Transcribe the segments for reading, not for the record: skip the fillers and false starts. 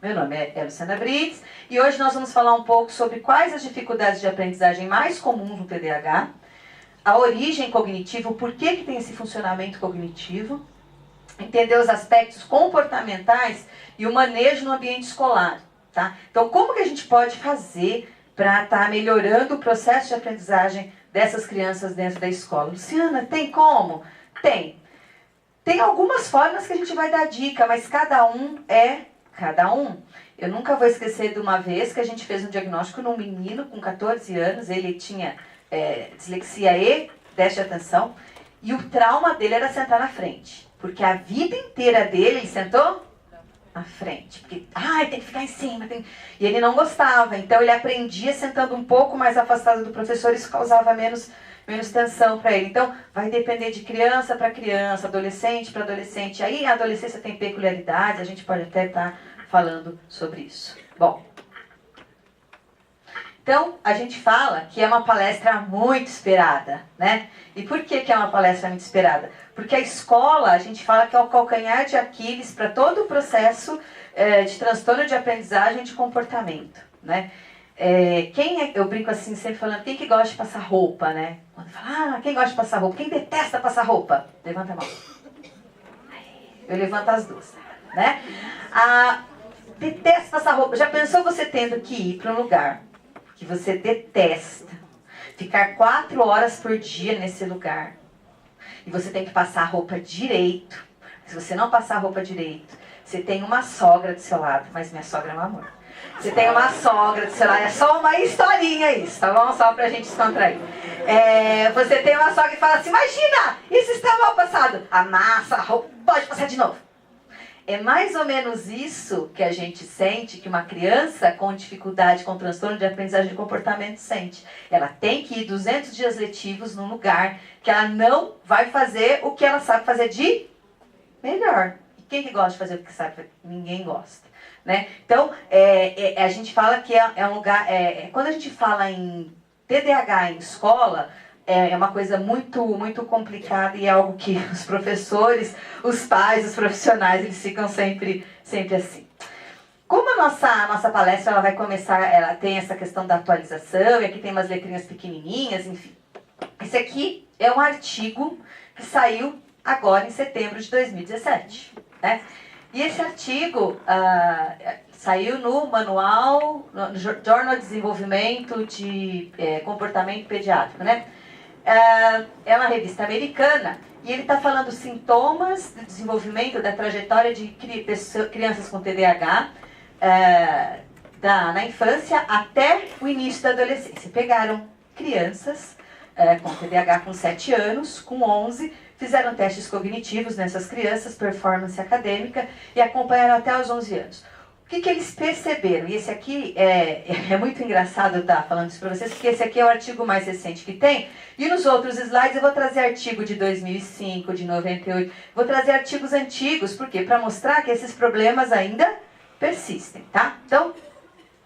Meu nome é Luciana Brits e hoje nós vamos falar um pouco sobre quais as dificuldades de aprendizagem mais comuns no TDAH, a origem cognitiva, o porquê que tem esse funcionamento cognitivo, entender os aspectos comportamentais e o manejo no ambiente escolar. Tá? Então, como que a gente pode fazer para estar melhorando o processo de aprendizagem dessas crianças dentro da escola? Luciana, tem como? Tem. Tem algumas formas que a gente vai dar dica, mas cada um é cada um. Eu nunca vou esquecer de uma vez que a gente fez um diagnóstico num menino com 14 anos, ele tinha dislexia e déficit de atenção, e o trauma dele era sentar na frente, porque a vida inteira dele ele sentou na frente, porque tem que ficar em cima, e ele não gostava, então ele aprendia sentando um pouco mais afastado do professor, isso causava menos tensão para ele. Então, vai depender de criança para criança, adolescente para adolescente. Aí a adolescência tem peculiaridades, a gente pode até estar falando sobre isso. Bom, então a gente fala que é uma palestra muito esperada, né? E por que é uma palestra muito esperada? Porque a escola, a gente fala que é o calcanhar de Aquiles para todo o processo de transtorno de aprendizagem e de comportamento, né? Eu brinco assim, sempre falando, quem que gosta de passar roupa, né? Quando fala, quem gosta de passar roupa? Quem detesta passar roupa? Levanta a mão. Eu levanto as duas, né? Detesta passar roupa. Já pensou você tendo que ir para um lugar que você detesta, ficar 4 horas por dia nesse lugar, e você tem que passar a roupa direito? Se você não passar a roupa direito, você tem uma sogra do seu lado, mas minha sogra é um amor. Você tem uma sogra do seu lado, é só uma historinha isso, tá bom? Só pra gente descontrair. Você tem uma sogra que fala assim, imagina, isso está mal passado. Amassa a roupa, pode passar de novo. É mais ou menos isso que a gente sente, que uma criança com dificuldade, com transtorno de aprendizagem de comportamento sente. Ela tem que ir 200 dias letivos num lugar que ela não vai fazer o que ela sabe fazer de melhor. E quem que gosta de fazer o que sabe? Ninguém gosta. Né? Então, a gente fala que é um lugar... quando a gente fala em TDAH em escola, é uma coisa muito, muito complicada e é algo que os professores, os pais, os profissionais, eles ficam sempre assim. Como a nossa palestra ela vai começar, ela tem essa questão da atualização, e aqui tem umas letrinhas pequenininhas, enfim. Esse aqui é um artigo que saiu agora em setembro de 2017, né? E esse artigo saiu no manual, no Journal de Desenvolvimento de Comportamento Pediátrico, né? É uma revista americana e ele está falando sintomas de desenvolvimento da trajetória de crianças com TDAH na infância até o início da adolescência. Pegaram crianças com TDAH com 7 anos, com 11, fizeram testes cognitivos nessas crianças, performance acadêmica, e acompanharam até os 11 anos. O que eles perceberam? E esse aqui é muito engraçado estar falando isso para vocês, porque esse aqui é o artigo mais recente que tem, e nos outros slides eu vou trazer artigo de 2005, de 98, vou trazer artigos antigos, por quê? Para mostrar que esses problemas ainda persistem, tá? Então,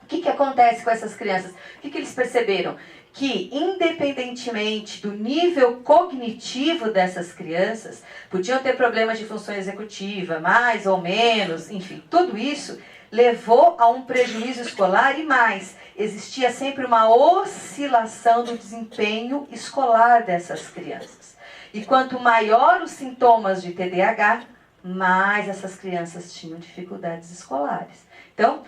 o que acontece com essas crianças? O que eles perceberam? Que, independentemente do nível cognitivo dessas crianças, podiam ter problemas de função executiva, mais ou menos, enfim, tudo isso levou a um prejuízo escolar e mais, existia sempre uma oscilação do desempenho escolar dessas crianças. E quanto maior os sintomas de TDAH, mais essas crianças tinham dificuldades escolares. Então,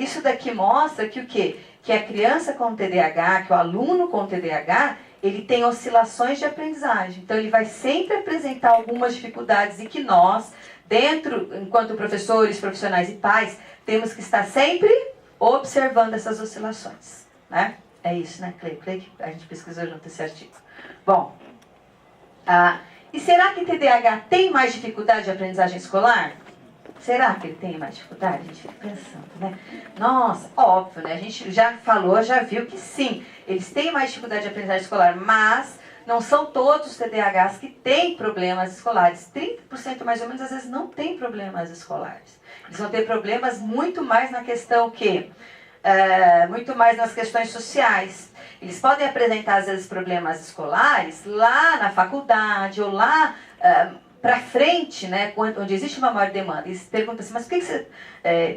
isso daqui mostra que o quê? Que a criança com TDAH, que o aluno com TDAH, ele tem oscilações de aprendizagem. Então, ele vai sempre apresentar algumas dificuldades e que nós, enquanto professores, profissionais e pais, temos que estar sempre observando essas oscilações. Né? É isso, né, Clay? A gente pesquisou junto esse artigo. Bom, e será que TDAH tem mais dificuldade de aprendizagem escolar? Será que ele tem mais dificuldade? A gente fica pensando, né? Nossa, óbvio, né? A gente já falou, já viu que sim, eles têm mais dificuldade de aprendizagem escolar, mas não são todos os TDAHs que têm problemas escolares. 30% mais ou menos, às vezes, não tem problemas escolares. Eles vão ter problemas muito mais na questão muito mais nas questões sociais. Eles podem apresentar, às vezes, problemas escolares lá na faculdade ou lá para frente, né, onde existe uma maior demanda, e se pergunta assim, mas por que você...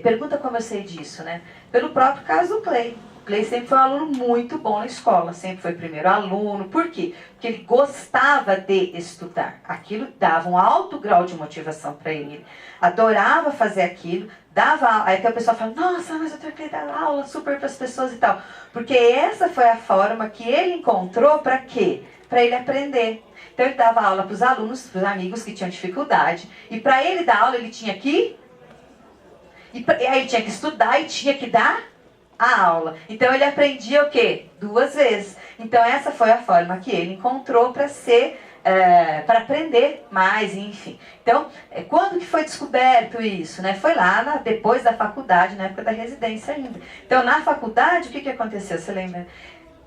pergunta como eu sei disso, né? Pelo próprio caso do Clay. O Clay sempre foi um aluno muito bom na escola, sempre foi primeiro aluno. Por quê? Porque ele gostava de estudar. Aquilo dava um alto grau de motivação para ele. Ele adorava fazer aquilo, dava aula. Aí que a pessoa fala, nossa, mas eu tenho que dar aula super para as pessoas e tal. Porque essa foi a forma que ele encontrou para quê? Para ele aprender. Então ele dava aula para os alunos, para os amigos que tinham dificuldade. E para ele dar aula, ele tinha que... aí ele tinha que estudar e tinha que dar a aula. Então ele aprendia o quê? 2 vezes. Então essa foi a forma que ele encontrou para ser... para aprender mais, enfim. Então, quando que foi descoberto isso? Né? Foi lá depois da faculdade, na época da residência ainda. Então, na faculdade, o que aconteceu? Você lembra?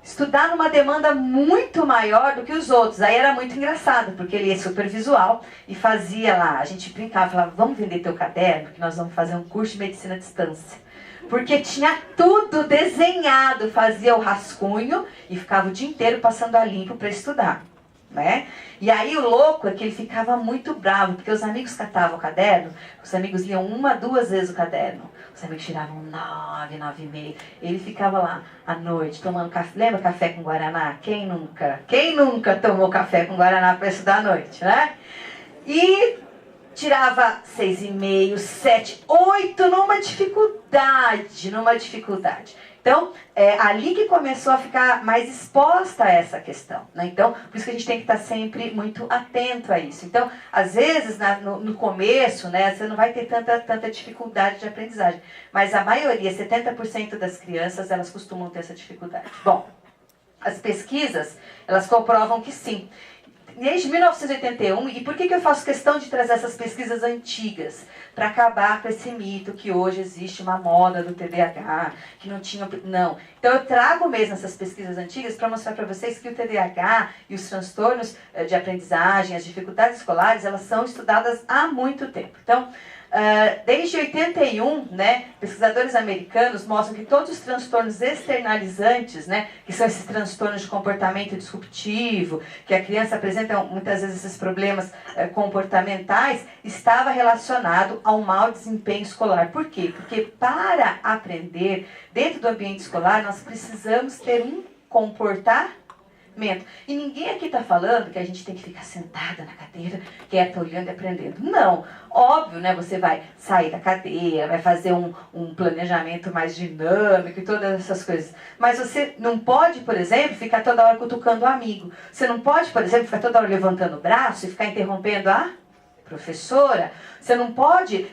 Estudar numa demanda muito maior do que os outros. Aí era muito engraçado, porque ele é super visual e fazia lá, a gente brincava, falava, vamos vender teu caderno, que nós vamos fazer um curso de medicina à distância. Porque tinha tudo desenhado, fazia o rascunho e ficava o dia inteiro passando a limpo para estudar. Né? E aí o louco é que ele ficava muito bravo, porque os amigos catavam o caderno, os amigos liam 1, 2 vezes o caderno, os amigos tiravam 9, 9,5, ele ficava lá à noite tomando café. Lembra café com guaraná? Quem nunca tomou café com guaraná para estudar à noite, né? E tirava 6,5, 7, 8 numa dificuldade. Então, ali que começou a ficar mais exposta a essa questão. Né? Então, por isso que a gente tem que estar sempre muito atento a isso. Então, às vezes, no começo, né, você não vai ter tanta dificuldade de aprendizagem. Mas a maioria, 70% das crianças, elas costumam ter essa dificuldade. Bom, as pesquisas, elas comprovam que sim. Desde 1981, e por que eu faço questão de trazer essas pesquisas antigas? Para acabar com esse mito que hoje existe uma moda do TDAH, que não tinha... Não. Então eu trago mesmo essas pesquisas antigas para mostrar para vocês que o TDAH e os transtornos de aprendizagem, as dificuldades escolares, elas são estudadas há muito tempo. Então, desde 81, né, pesquisadores americanos mostram que todos os transtornos externalizantes, né, que são esses transtornos de comportamento disruptivo, que a criança apresenta muitas vezes esses problemas comportamentais, estava relacionado ao mau desempenho escolar. Por quê? Porque para aprender dentro do ambiente escolar, nós precisamos ter um comportamento. E ninguém aqui está falando que a gente tem que ficar sentada na cadeira, quieta, olhando e aprendendo. Não. Óbvio, né? Você vai sair da cadeira, vai fazer um planejamento mais dinâmico e todas essas coisas. Mas você não pode, por exemplo, ficar toda hora cutucando o amigo. Você não pode, por exemplo, ficar toda hora levantando o braço e ficar interrompendo a professora. Você não pode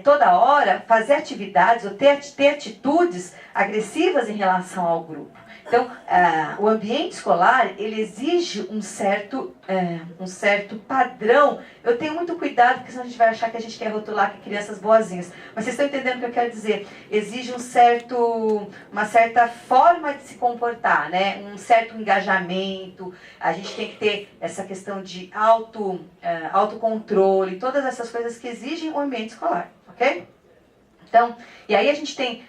toda hora fazer atividades ou ter atitudes agressivas em relação ao grupo. Então, o ambiente escolar, ele exige um certo padrão. Eu tenho muito cuidado, porque senão a gente vai achar que a gente quer rotular que crianças boazinhas. Mas vocês estão entendendo o que eu quero dizer. Exige uma certa forma de se comportar, né? Um certo engajamento. A gente tem que ter essa questão de autocontrole, todas essas coisas que exigem o ambiente escolar, ok? Então, e aí a gente tem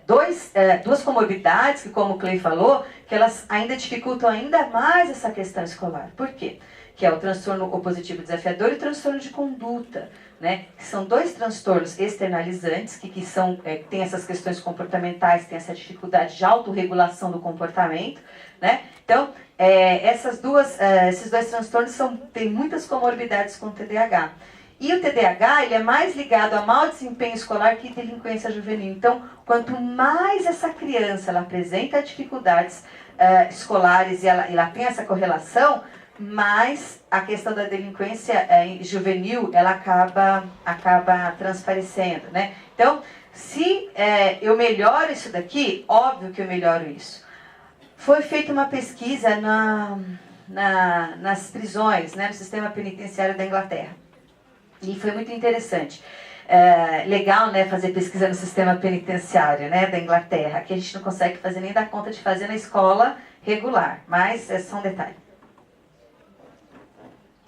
duas comorbidades, que como o Clay falou, que elas ainda dificultam ainda mais essa questão escolar. Por quê? Que é o transtorno opositivo desafiador e o transtorno de conduta, né? Que são 2 transtornos externalizantes, que têm essas questões comportamentais, têm essa dificuldade de autorregulação do comportamento, né? Então, esses 2 transtornos têm muitas comorbidades com o TDAH. E o TDAH, ele é mais ligado a mau desempenho escolar que delinquência juvenil. Então, quanto mais essa criança ela apresenta dificuldades escolares e ela tem essa correlação, mais a questão da delinquência juvenil ela acaba transparecendo, né? Então, se eu melhoro isso daqui, óbvio que eu melhoro isso. Foi feita uma pesquisa nas prisões, né, no sistema penitenciário da Inglaterra. E foi muito interessante. Legal, né, fazer pesquisa no sistema penitenciário, né, da Inglaterra, que a gente não consegue fazer nem dar conta de fazer na escola regular, mas é só um detalhe.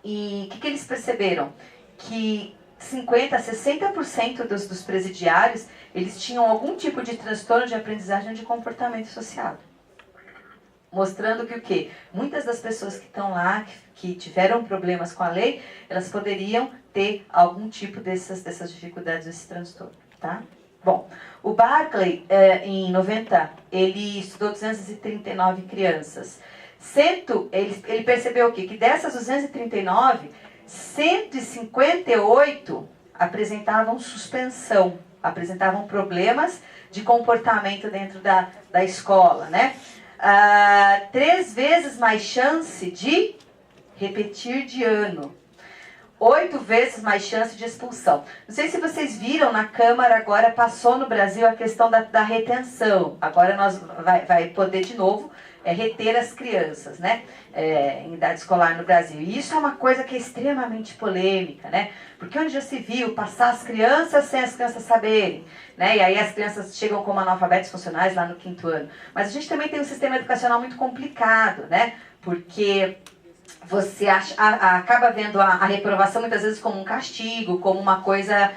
E o que eles perceberam? Que 50% a 60% dos presidiários, eles tinham algum tipo de transtorno de aprendizagem de comportamento social. mostrando que o quê? Muitas das pessoas que estão lá, que tiveram problemas com a lei, elas poderiam ter algum tipo dessas dificuldades, desse transtorno, tá? Bom, o Barclay, em 90, ele estudou 239 crianças. Ele percebeu o quê? Que dessas 239, 158 apresentavam suspensão, apresentavam problemas de comportamento dentro da escola, né? 3 vezes mais chance de repetir de ano. 8 vezes mais chance de expulsão. Não sei se vocês viram, na Câmara agora passou no Brasil a questão da retenção. Agora nós vai poder de novo reter as crianças, né? Em idade escolar no Brasil. E isso é uma coisa que é extremamente polêmica, né? Porque onde já se viu passar as crianças sem as crianças saberem, né? E aí as crianças chegam como analfabetos funcionais lá no 5º ano. Mas a gente também tem um sistema educacional muito complicado, né? Porque você acaba vendo a reprovação muitas vezes como um castigo, como uma coisa...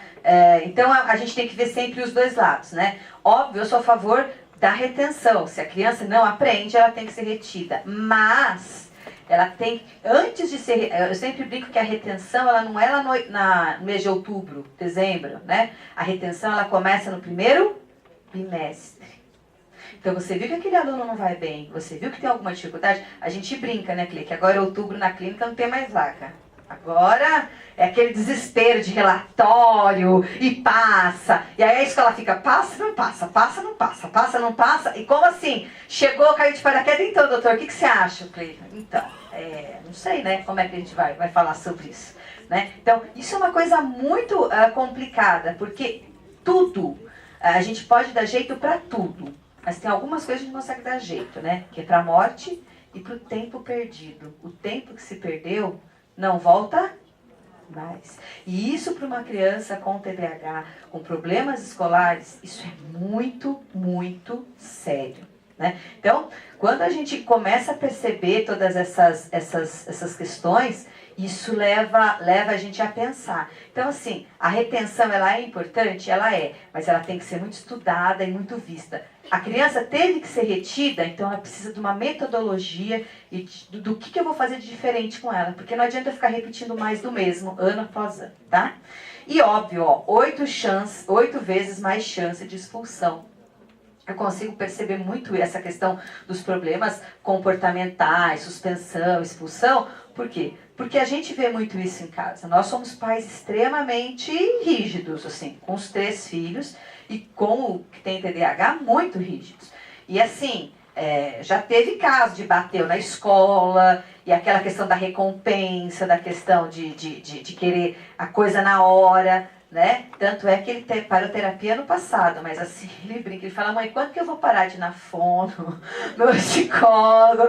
então a gente tem que ver sempre os dois lados, né? Óbvio, eu sou a favor da retenção. Se a criança não aprende, ela tem que ser retida. Mas ela tem... Antes de ser... Eu sempre brinco que a retenção, ela não é lá no mês de outubro, dezembro, né? A retenção, ela começa no 1º bimestre. Então, você viu que aquele aluno não vai bem, você viu que tem alguma dificuldade, a gente brinca, né, Clê? Que agora é outubro na clínica, não tem mais vaga. Agora é aquele desespero de relatório e passa. E aí a escola fica, passa, não passa, passa, não passa, passa, não passa. E como assim? Chegou, caiu de paraquedas, então, doutor, o que você acha, Clê? Então, não sei, né, como é que a gente vai falar sobre isso, né? Então, isso é uma coisa muito complicada, porque tudo, a gente pode dar jeito para tudo. Mas tem algumas coisas que a gente não consegue dar jeito, né? Que é para a morte e para o tempo perdido. O tempo que se perdeu não volta mais. E isso para uma criança com TDAH, com problemas escolares, isso é muito, muito sério, né? Então, quando a gente começa a perceber todas essas questões, isso leva a gente a pensar. Então, assim, a retenção, ela é importante? Ela é, mas ela tem que ser muito estudada e muito vista. A criança teve que ser retida, então ela precisa de uma metodologia e do que eu vou fazer de diferente com ela. Porque não adianta ficar repetindo mais do mesmo, ano após ano, tá? E óbvio, 8 vezes mais chance de expulsão. Eu consigo perceber muito essa questão dos problemas comportamentais, suspensão, expulsão. Por quê? Porque a gente vê muito isso em casa. Nós somos pais extremamente rígidos, assim, com os 3 filhos e com o que tem TDAH, muito rígidos. E assim, já teve caso de bateu na escola, e aquela questão da recompensa, da questão de querer a coisa na hora, né? Tanto é que ele parou terapia ano passado, mas assim, ele brinca, ele fala, mãe, quando que eu vou parar de ir na fono, no psicólogo,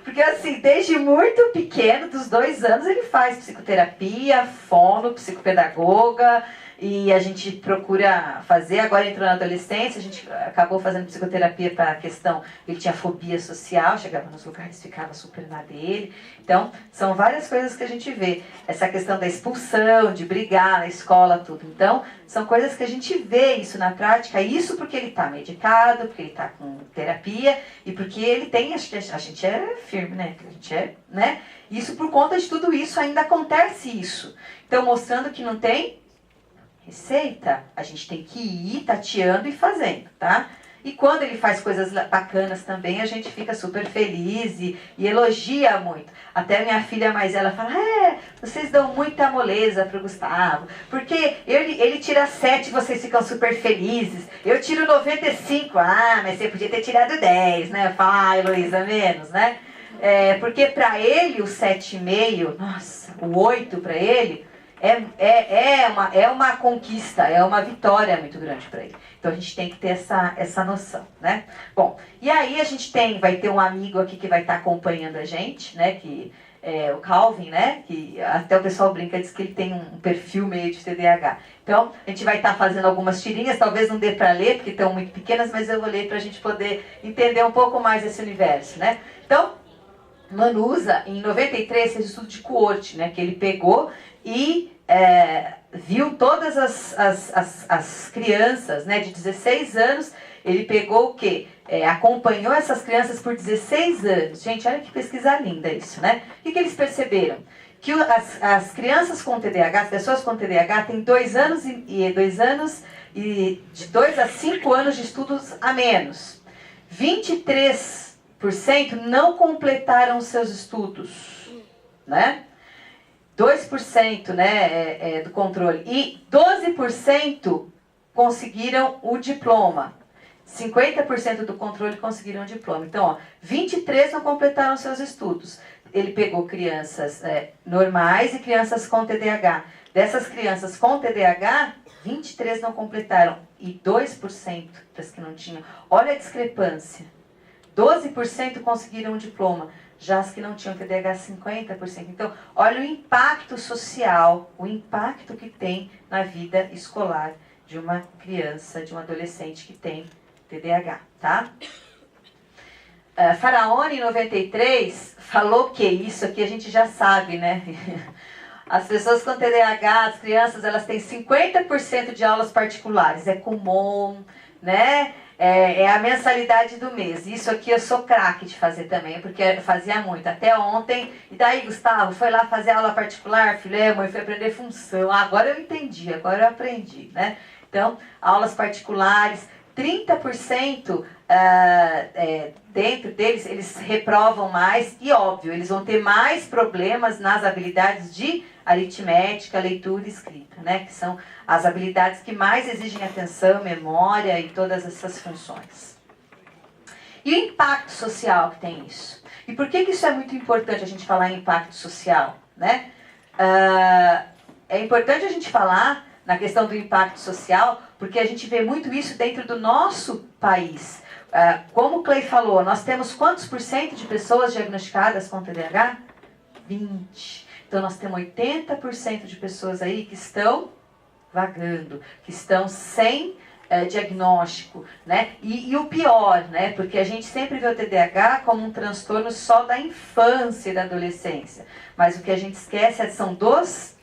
porque assim, desde muito pequeno, dos 2 anos, ele faz psicoterapia, fono, psicopedagoga, e a gente procura fazer, agora entrou na adolescência, a gente acabou fazendo psicoterapia para a questão, ele tinha fobia social, chegava nos lugares, ficava super na dele. Então, são várias coisas que a gente vê. Essa questão da expulsão, de brigar na escola, tudo. Então, são coisas que a gente vê isso na prática, isso porque ele está medicado, porque ele está com terapia, e porque ele tem, acho que a gente é firme, né? A gente né? Isso por conta de tudo isso, ainda acontece isso. Então, mostrando que não tem receita, a gente tem que ir tateando e fazendo, tá? E quando ele faz coisas bacanas também, a gente fica super feliz e elogia muito. Até minha filha mais ela fala, vocês dão muita moleza pro Gustavo, porque ele tira 7 e vocês ficam super felizes. Eu tiro 95, mas você podia ter tirado 10, né? Eu falo, Heloísa, menos, né? Porque para ele o 7,5, nossa, o 8 para ele, é uma conquista, é uma vitória muito grande para ele. Então a gente tem que ter essa noção, né? Bom, e aí a gente vai ter um amigo aqui que vai estar acompanhando a gente, né? Que é o Calvin, né? Que até o pessoal brinca, diz que ele tem um perfil meio de TDAH. Então a gente vai estar fazendo algumas tirinhas, talvez não dê para ler, porque estão muito pequenas, mas eu vou ler para a gente poder entender um pouco mais esse universo, né? Então, Manusa, em 93, fez estudo de coorte, né? Que ele pegou e viu todas as crianças, né, de 16 anos, Ele pegou o quê? Acompanhou essas crianças por 16 anos. Gente, olha que pesquisa linda isso, né? O que eles perceberam? Que as crianças com TDAH, as pessoas com TDAH, têm 2 anos e de 2 a 5 anos de estudos a menos. 23% não completaram os seus estudos, né? 2%, né, do controle. E 12% conseguiram o diploma. 50% do controle conseguiram o diploma. Então, ó, 23 não completaram seus estudos. Ele pegou crianças normais e crianças com TDAH. Dessas crianças com TDAH, 23 não completaram. E 2% das que não tinham. Olha a discrepância. 12% conseguiram o diploma. Já as que não tinham TDAH, 50%. Então, olha o impacto social, o impacto que tem na vida escolar de uma criança, de um adolescente que tem TDAH, tá? Faraone, em 93, falou que isso aqui a gente já sabe, né? As pessoas com TDAH, as crianças, elas têm 50% de aulas particulares. É comum, né? É a mensalidade do mês. Isso aqui eu sou craque de fazer também, porque eu fazia muito. Até ontem. E daí, Gustavo, foi lá fazer aula particular? Filha, mãe, foi aprender função. Agora eu entendi, agora eu aprendi, né? Então, aulas particulares, 30% dentro deles, eles reprovam mais. E óbvio, eles vão ter mais problemas nas habilidades de aritmética, leitura e escrita, né? Que são as habilidades que mais exigem atenção, memória e todas essas funções. E o impacto social que tem isso? E por que isso é muito importante a gente falar em impacto social, né? É importante a gente falar na questão do impacto social, porque a gente vê muito isso dentro do nosso país. Como o Clay falou, nós temos quantos por cento de pessoas diagnosticadas com TDAH? 20%. Então, nós temos 80% de pessoas aí que estão vagando, que estão sem diagnóstico, né? E o pior, né? Porque a gente sempre vê o TDAH como um transtorno só da infância e da adolescência. Mas o que a gente esquece são dos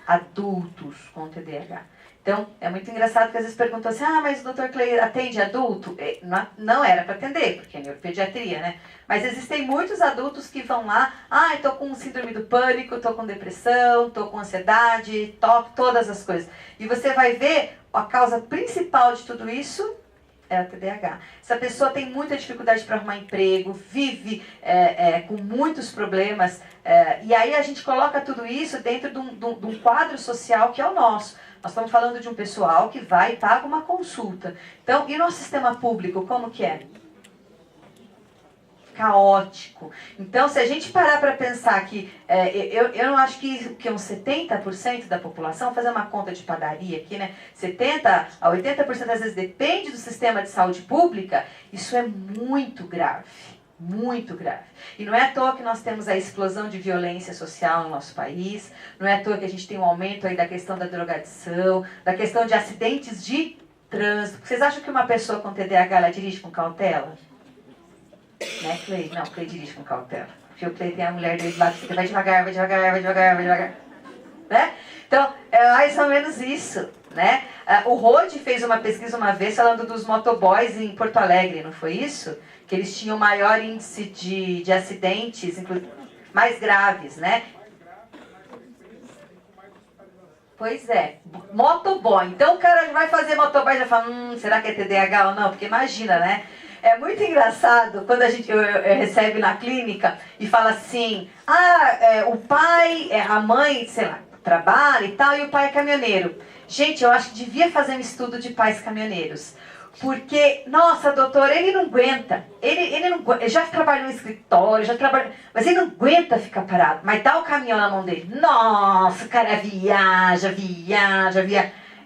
adultos com TDAH. Então, é muito engraçado que às vezes perguntam assim, mas o Dr. Clay atende adulto? Não era para atender, porque é neuropediatria, né? Mas existem muitos adultos que vão lá, estou com síndrome do pânico, estou com depressão, estou com ansiedade, todas as coisas. E você vai ver, a causa principal de tudo isso é o TDAH. Essa pessoa tem muita dificuldade para arrumar emprego, vive com muitos problemas, e aí a gente coloca tudo isso dentro de um quadro social que é o nosso. Nós estamos falando de um pessoal que vai e paga uma consulta. Então, e o nosso sistema público, como que é? Caótico. Então, se a gente parar para pensar que, eu não acho que uns 70% da população, fazer uma conta de padaria aqui, né? 70% a 80% às vezes depende do sistema de saúde pública, isso é muito grave. Muito grave. E não é à toa que nós temos a explosão de violência social no nosso país, não é à toa que a gente tem um aumento aí da questão da drogadição, da questão de acidentes de trânsito. Vocês acham que uma pessoa com TDAH ela dirige com cautela? Né, Clay? Não, Clay dirige com cautela. Porque o Clay tem a mulher dele lá que fica, vai devagar, vai devagar, vai devagar, vai devagar. Né? Então, é mais ou menos isso. Né? O Rode fez uma pesquisa uma vez falando dos motoboys em Porto Alegre, não foi isso? Que eles tinham maior índice de acidentes, mais graves, né? Pois é, motoboy. Então o cara vai fazer motoboy e já fala, será que é TDAH ou não? Porque imagina, né? É muito engraçado quando a gente recebe na clínica e fala assim, o pai, a mãe, sei lá, trabalha e tal, e o pai é caminhoneiro. Gente, eu acho que devia fazer um estudo de pais caminhoneiros. Porque, nossa, doutor, ele não aguenta. Ele não aguenta. Ele já trabalhou no escritório, mas ele não aguenta ficar parado. Mas dá o caminhão na mão dele. Nossa, o cara viaja.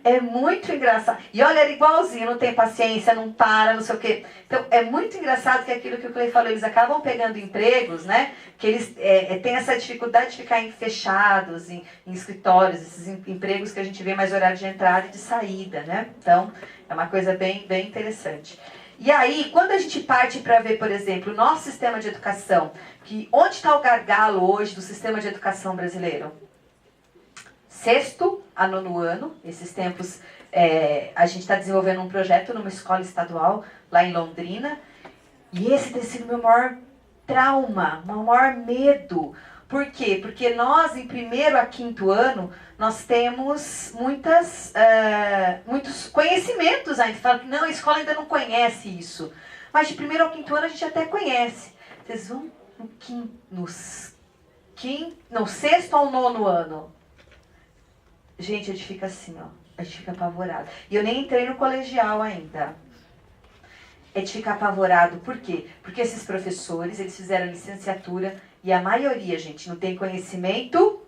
É muito engraçado. E olha, ele igualzinho, não tem paciência, não para, não sei o quê. Então, é muito engraçado que aquilo que o Clay falou, eles acabam pegando empregos, né? Que eles têm essa dificuldade de ficar fechados em escritórios, esses empregos que a gente vê mais horário de entrada e de saída, né? Então, é uma coisa bem, bem interessante. E aí, quando a gente parte para ver, por exemplo, o nosso sistema de educação, que onde está o gargalo hoje do sistema de educação brasileiro? 6º a 9º ano, esses tempos A gente está desenvolvendo um projeto numa escola estadual lá em Londrina, e esse tem sido o meu maior trauma, meu maior medo. Por quê? Porque nós, em 1º a 5º ano, nós temos muitos conhecimentos ainda. Fala que não, a escola ainda não conhece isso. Mas de 1º ao 5º ano a gente até conhece. Vocês vão no 6º ao 9º ano. Gente, a gente fica assim, ó. A gente fica apavorado. E eu nem entrei no colegial ainda. É de ficar apavorado. Por quê? Porque esses professores, eles fizeram licenciatura e a maioria, gente, não tem conhecimento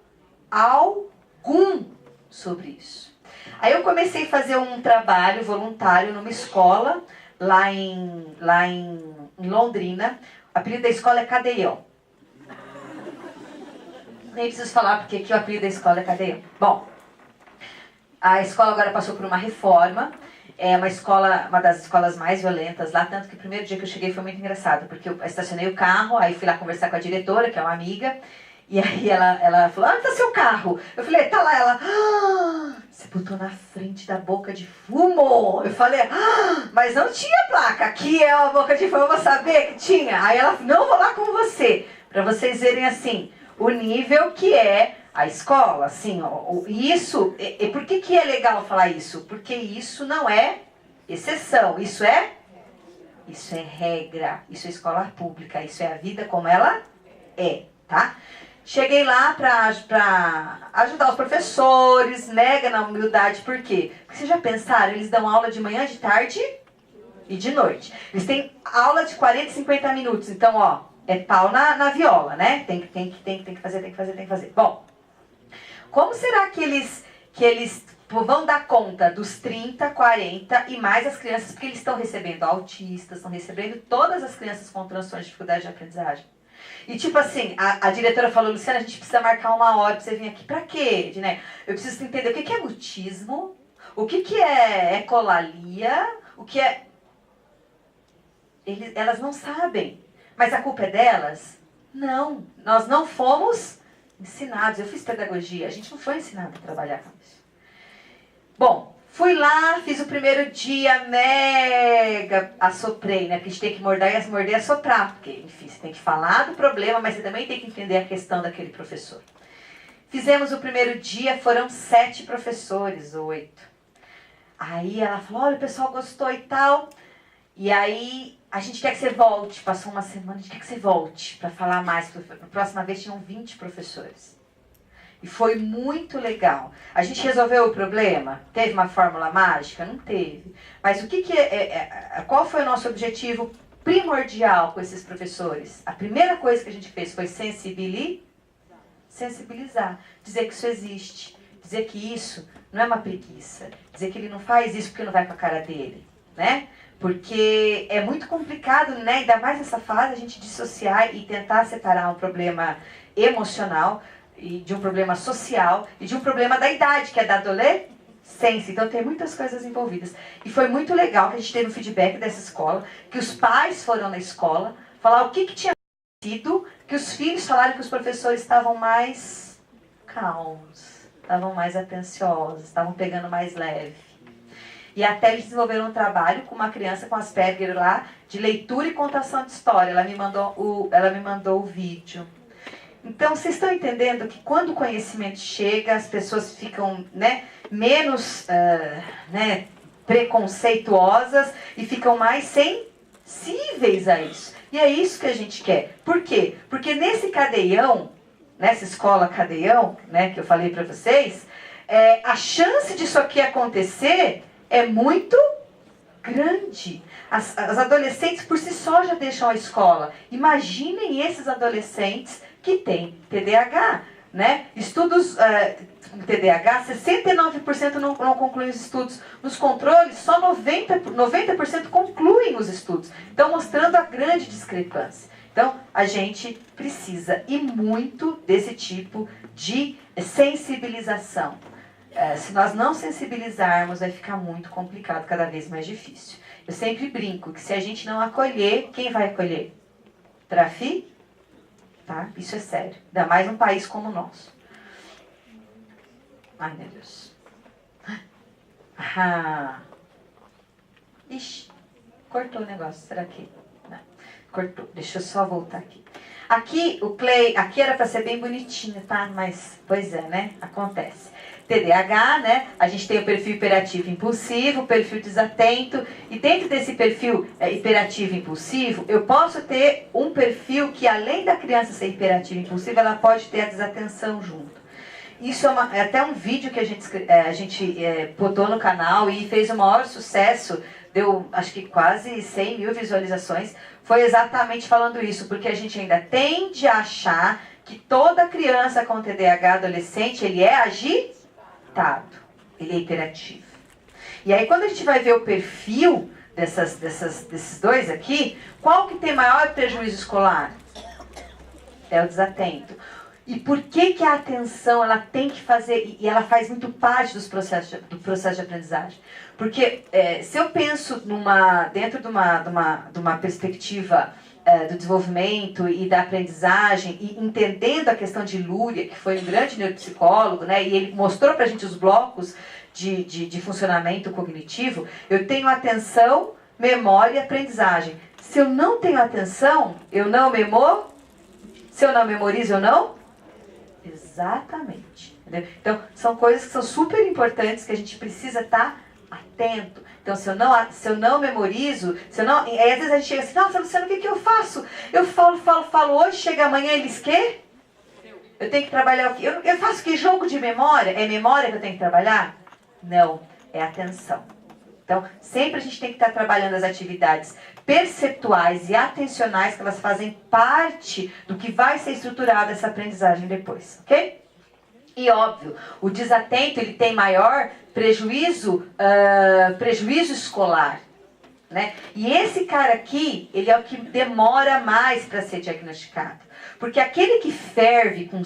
algum sobre isso. Aí eu comecei a fazer um trabalho voluntário numa escola lá em Londrina. O apelido da escola é Cadeião. Nem preciso falar porque aqui o apelido da escola é Cadeião. Bom, a escola agora passou por uma reforma. É uma das escolas mais violentas lá, tanto que o primeiro dia que eu cheguei foi muito engraçado, porque eu estacionei o carro, aí fui lá conversar com a diretora, que é uma amiga, e aí ela falou, onde tá seu carro? Eu falei, tá lá. Ela, você botou na frente da boca de fumo. Eu falei, mas não tinha placa, aqui é uma boca de fumo, eu vou saber que tinha. Aí ela, não, vou lá com você, pra vocês verem assim, o nível que é a escola, assim, ó, isso, e por que é legal falar isso? Porque isso não é exceção, isso é regra, isso é escola pública, isso é a vida como ela é, tá? Cheguei lá pra ajudar os professores, mega na humildade, por quê? Porque vocês já pensaram, eles dão aula de manhã, de tarde e de noite. Eles têm aula de 40 e 50 minutos, então, ó, é pau na viola, né? Tem que fazer. Bom, como será que eles vão dar conta dos 30, 40 e mais as crianças, porque eles estão recebendo autistas, estão recebendo todas as crianças com transtornos de dificuldade de aprendizagem. E tipo assim, a diretora falou, Luciana, a gente precisa marcar uma hora pra você vir aqui. Pra quê, Ednei? Eu preciso entender o que é mutismo, o que é ecolalia, o que é... Elas não sabem. Mas a culpa é delas? Não, nós não fomos ensinados. Eu fiz pedagogia, a gente não foi ensinado a trabalhar com isso. Bom, fui lá, fiz o primeiro dia, mega assoprei, né? Porque a gente tem que morder e assoprar. Porque, enfim, você tem que falar do problema, mas você também tem que entender a questão daquele professor. Fizemos o primeiro dia, foram 7 professores, 8. Aí ela falou, olha, o pessoal gostou e tal. E aí, a gente quer que você volte. Passou uma semana, a gente quer que você volte para falar mais. Na próxima vez tinham 20 professores. E foi muito legal. A gente resolveu o problema? Teve uma fórmula mágica? Não teve. Mas o qual foi o nosso objetivo primordial com esses professores? A primeira coisa que a gente fez foi sensibilizar. Dizer que isso existe. Dizer que isso não é uma preguiça. Dizer que ele não faz isso porque não vai com a cara dele. Né? Porque é muito complicado, né? Ainda mais nessa fase, a gente dissociar e tentar separar um problema emocional e de um problema social e de um problema da idade, que é da adolescência. Então tem muitas coisas envolvidas. E foi muito legal que a gente teve o feedback dessa escola, que os pais foram na escola falar o que tinha acontecido, que os filhos falaram que os professores estavam mais calmos, estavam mais atenciosos, estavam pegando mais leve. E até eles desenvolveram um trabalho com uma criança com Asperger lá, de leitura e contação de história. Ela me mandou o vídeo. Então, vocês estão entendendo que quando o conhecimento chega, as pessoas ficam, né, menos preconceituosas e ficam mais sensíveis a isso. E é isso que a gente quer. Por quê? Porque nesse cadeião, nessa escola cadeião, né, que eu falei para vocês, a chance disso aqui acontecer é muito grande. As adolescentes por si só já deixam a escola. Imaginem esses adolescentes que têm TDAH, né? Estudos TDAH, 69% não concluem os estudos. Nos controles, só 90% concluem os estudos. Então, mostrando a grande discrepância. Então, a gente precisa e muito desse tipo de sensibilização. Se nós não sensibilizarmos, vai ficar muito complicado, cada vez mais difícil. Eu sempre brinco que se a gente não acolher, quem vai acolher? Trafi? Tá? Isso é sério. Ainda mais num país como o nosso. Ai, meu Deus. Ah. Ixi, cortou o negócio, será que... Não, cortou, deixa eu só voltar aqui. Aqui, o Clay, aqui era para ser bem bonitinho, tá? Mas, pois é, né? Acontece. TDAH, né? A gente tem o perfil hiperativo impulsivo, o perfil desatento, e dentro desse perfil hiperativo impulsivo, eu posso ter um perfil que, além da criança ser hiperativa e impulsiva, ela pode ter a desatenção junto. Isso é até um vídeo que a gente botou no canal e fez o maior sucesso, deu acho que quase 100 mil visualizações, foi exatamente falando isso, porque a gente ainda tende a achar que toda criança com TDAH adolescente, ele é agitado, ele é hiperativo. E aí quando a gente vai ver o perfil desses dois aqui, qual que tem maior prejuízo escolar? É o desatento. E por que a atenção ela tem que fazer, e ela faz muito parte do processo de aprendizagem? Porque se eu penso dentro de uma perspectiva do desenvolvimento e da aprendizagem, e entendendo a questão de Luria, que foi um grande neuropsicólogo, né, e ele mostrou para a gente os blocos de funcionamento cognitivo, eu tenho atenção, memória e aprendizagem. Se eu não tenho atenção, eu não memorizo. Se eu não memorizo, eu não... Exatamente. Entendeu? Então, são coisas que são super importantes que a gente precisa estar atento. Então, se eu não memorizo, aí às vezes a gente chega assim, nossa, Luciano, o que eu faço? Eu falo hoje, chega amanhã, eles quê? Eu tenho que trabalhar o quê? Eu faço que jogo de memória? É memória que eu tenho que trabalhar? Não, é atenção. Então, sempre a gente tem que estar trabalhando as atividades perceptuais e atencionais, que elas fazem parte do que vai ser estruturada essa aprendizagem depois, ok? E óbvio, o desatento ele tem maior prejuízo escolar, né? E esse cara aqui, ele é o que demora mais para ser diagnosticado. Porque aquele que ferve com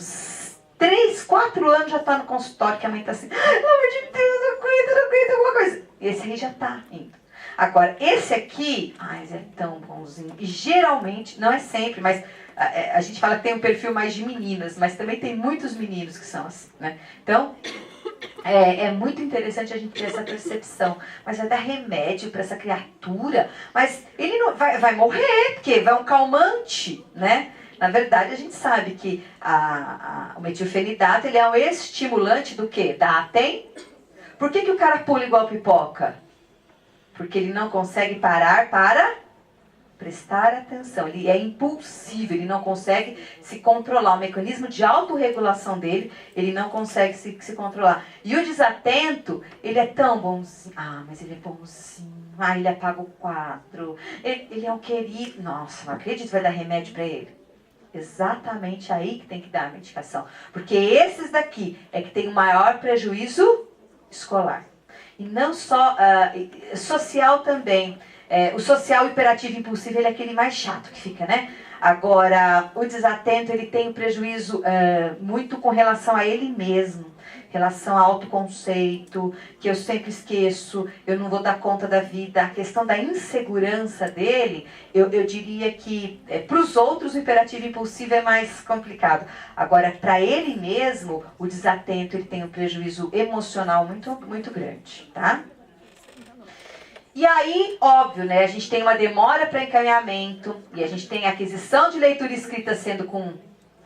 3, 4 anos já está no consultório, que a mãe está assim, pelo amor de Deus, não aguento alguma coisa. Esse aí já está indo. Agora, esse aqui, ai, é tão bonzinho. E geralmente, não é sempre, mas a gente fala que tem um perfil mais de meninas, mas também tem muitos meninos que são assim, né? Então, é muito interessante a gente ter essa percepção. Mas vai dar remédio para essa criatura, mas ele não vai morrer, porque vai um calmante, né? Na verdade, a gente sabe que o metilfenidato, ele é um estimulante do quê? Da atenção. Por que o cara pula igual pipoca? Porque ele não consegue parar para prestar atenção. Ele é impulsivo, ele não consegue se controlar. O mecanismo de autorregulação dele, ele não consegue se controlar. E o desatento, ele é tão bonzinho. Ah, mas ele é bonzinho. Ah, ele apaga o 4. Ele é um querido. Nossa, não acredito que vai dar remédio para ele. Exatamente aí que tem que dar a medicação. Porque esses daqui é que tem o maior prejuízo escolar. E não só social também. O social hiperativo impulsivo, ele é aquele mais chato que fica, né? Agora, o desatento, ele tem um prejuízo muito com relação a ele mesmo. Relação ao autoconceito, que eu sempre esqueço, eu não vou dar conta da vida. A questão da insegurança dele, eu diria que para os outros o hiperativo impulsivo é mais complicado. Agora, para ele mesmo, o desatento ele tem um prejuízo emocional muito, muito grande, tá? E aí, óbvio, né, a gente tem uma demora para encaminhamento, e a gente tem a aquisição de leitura escrita sendo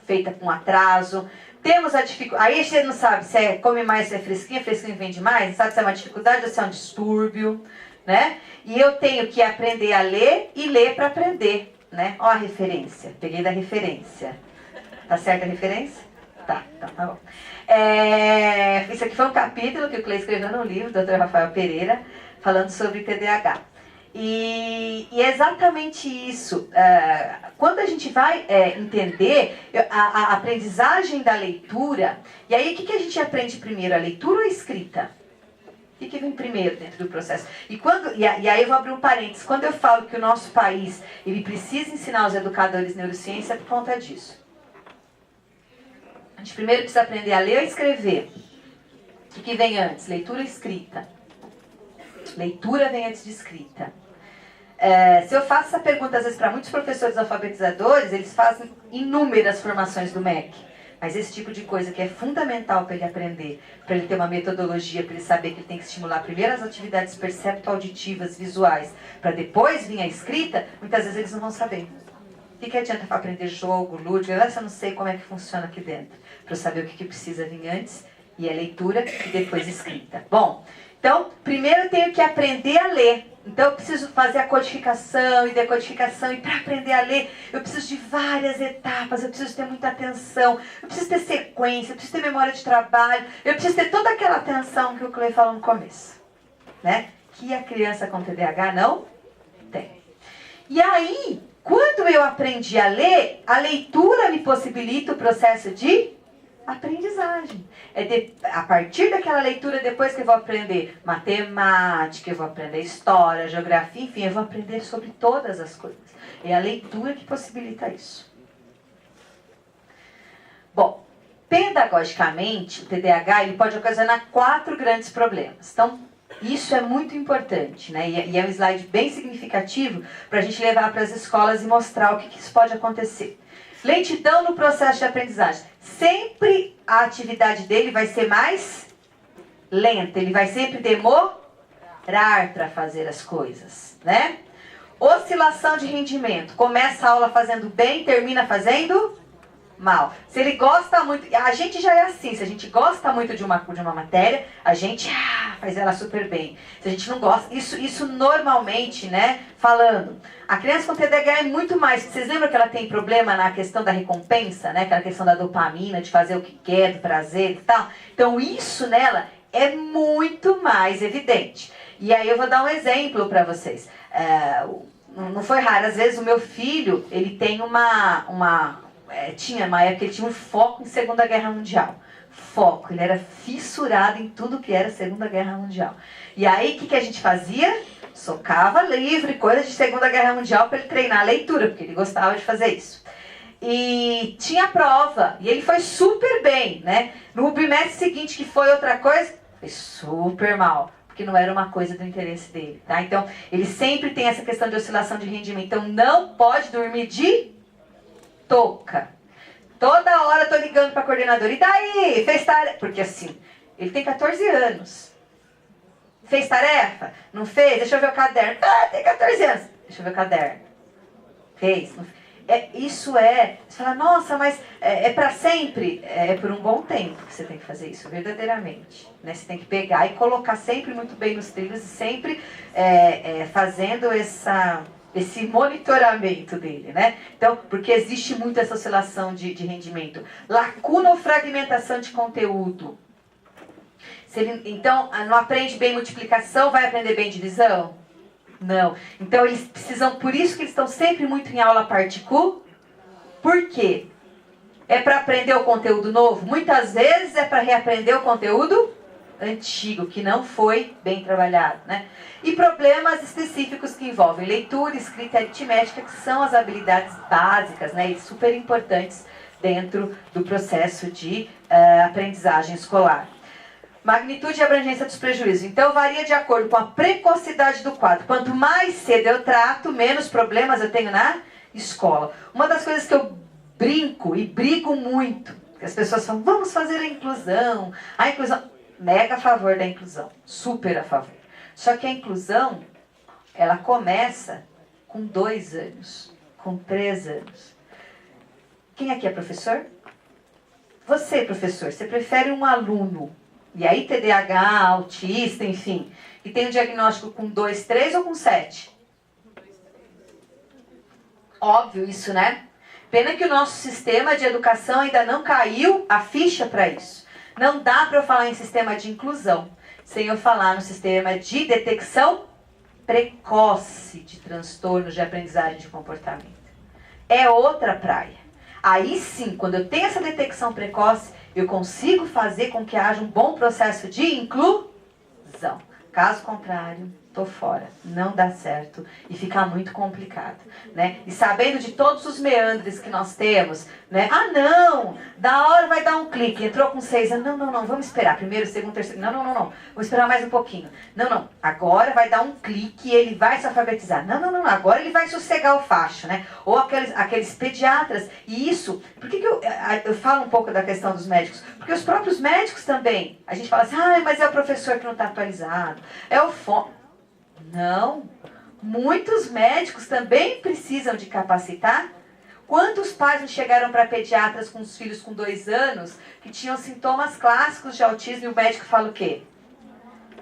feita com atraso. Temos a dificuldade, aí você não sabe se come mais, se é fresquinho vende mais, não sabe se é uma dificuldade ou se é um distúrbio, né? E eu tenho que aprender a ler e ler para aprender, né? Ó a referência, peguei da referência. Tá certa a referência? Tá bom. Isso aqui foi um capítulo que o Clay escreveu no livro, Dr. Rafael Pereira, falando sobre TDAH. E é exatamente isso. Quando a gente vai entender a aprendizagem da leitura, e aí o que a gente aprende primeiro, a leitura ou a escrita? O que vem primeiro dentro do processo? E aí eu vou abrir um parênteses. Quando eu falo que o nosso país ele precisa ensinar os educadores neurociência, é por conta disso. A gente primeiro precisa aprender a ler ou escrever. O que vem antes? Leitura ou escrita? Leitura vem antes de escrita. Se eu faço essa pergunta, às vezes, para muitos professores alfabetizadores, eles fazem inúmeras formações do MEC. Mas esse tipo de coisa que é fundamental para ele aprender, para ele ter uma metodologia, para ele saber que ele tem que estimular primeiro as atividades percepto-auditivas, visuais, para depois vir a escrita, muitas vezes eles não vão saber. O que adianta aprender jogo, lúdico? Eu não sei como é que funciona aqui dentro, para eu saber o que precisa vir antes, e é leitura e depois escrita. Bom, então, primeiro eu tenho que aprender a ler. Então eu preciso fazer a codificação e decodificação, e para aprender a ler eu preciso de várias etapas, eu preciso ter muita atenção, eu preciso ter sequência, eu preciso ter memória de trabalho, eu preciso ter toda aquela atenção que o Clay falou no começo, né? Que a criança com TDAH não tem. E aí, quando eu aprendi a ler, a leitura me possibilita o processo de aprendizagem. A partir daquela leitura, depois que eu vou aprender matemática, eu vou aprender história, geografia, enfim, eu vou aprender sobre todas as coisas. É a leitura que possibilita isso. Bom, pedagogicamente, o TDAH ele pode ocasionar 4 grandes problemas. Então, isso é muito importante, né? E é um slide bem significativo para a gente levar para as escolas e mostrar o que isso pode acontecer. Lentidão no processo de aprendizagem. Sempre a atividade dele vai ser mais lenta. Ele vai sempre demorar para fazer as coisas, né? Oscilação de rendimento. Começa a aula fazendo bem, termina fazendo mal. Se ele gosta muito... A gente já é assim. Se a gente gosta muito de uma matéria, a gente faz ela super bem. Se a gente não gosta... Isso normalmente, né? Falando... A criança com TDAH é muito mais. Vocês lembram que ela tem problema na questão da recompensa, né? Aquela questão da dopamina, de fazer o que quer, do prazer e tal. Então isso nela é muito mais evidente. E aí eu vou dar um exemplo para vocês. Não foi raro. Às vezes o meu filho, ele tem tinha uma época que ele tinha um foco em Segunda Guerra Mundial. Foco. Ele era fissurado em tudo que era Segunda Guerra Mundial. E aí o que a gente fazia? Socava livre, coisas de Segunda Guerra Mundial para ele treinar a leitura, porque ele gostava de fazer isso. E tinha prova, e ele foi super bem, né? No bimestre seguinte, que foi outra coisa, foi super mal, porque não era uma coisa do interesse dele, tá? Então, ele sempre tem essa questão de oscilação de rendimento. Então, não pode dormir de touca. Toda hora eu tô ligando para a coordenadora. E daí? Fez tarefa? Porque assim, ele tem 14 anos. Fez tarefa? Não fez? Deixa eu ver o caderno. Tem 14 anos. Deixa eu ver o caderno. Fez? Não fez? Isso é... Você fala, nossa, mas é para sempre? É por um bom tempo que você tem que fazer isso, verdadeiramente. Né? Você tem que pegar e colocar sempre muito bem nos trilhos e sempre fazendo esse monitoramento dele, né? Então, porque existe muito essa oscilação de rendimento. Lacuna ou fragmentação de conteúdo. Se ele, então, não aprende bem multiplicação, vai aprender bem divisão? Não. Então, eles precisam, por isso que eles estão sempre muito em aula particular. Por quê? É para aprender o conteúdo novo? Muitas vezes é para reaprender o conteúdo antigo, que não foi bem trabalhado, né? E problemas específicos que envolvem leitura, escrita e aritmética, que são as habilidades básicas, né? E super importantes dentro do processo de aprendizagem escolar. Magnitude e abrangência dos prejuízos. Então, varia de acordo com a precocidade do quadro. Quanto mais cedo eu trato, menos problemas eu tenho na escola. Uma das coisas que eu brinco e brigo muito, que as pessoas falam, vamos fazer a inclusão. A inclusão, mega a favor da inclusão, super a favor. Só que a inclusão, ela começa com 2 anos, com 3 anos. Quem aqui é professor? Você, professor, você prefere um aluno, e aí TDAH, autista, enfim, que tem um diagnóstico com 2, 3 ou com 7? Óbvio isso, né? Pena que o nosso sistema de educação ainda não caiu a ficha para isso. Não dá para eu falar em sistema de inclusão sem eu falar no sistema de detecção precoce de transtornos de aprendizagem de comportamento. É outra praia. Aí sim, quando eu tenho essa detecção precoce, eu consigo fazer com que haja um bom processo de inclusão. Caso contrário, tô fora, não dá certo e fica muito complicado, né? E sabendo de todos os meandres que nós temos, né? Ah, não, da hora vai dar um clique, entrou com 6 anos, não, vamos esperar, primeiro, segundo, terceiro, não, vou esperar mais um pouquinho, não, agora vai dar um clique e ele vai se alfabetizar, não, agora ele vai sossegar o facho, né? Ou aqueles pediatras, e isso, por que eu falo um pouco da questão dos médicos? Porque os próprios médicos também, a gente fala assim, mas é o professor que não está atualizado, é o Não, muitos médicos também precisam de capacitar. Quantos pais não chegaram para pediatras com os filhos com 2 anos que tinham sintomas clássicos de autismo e o médico fala o quê?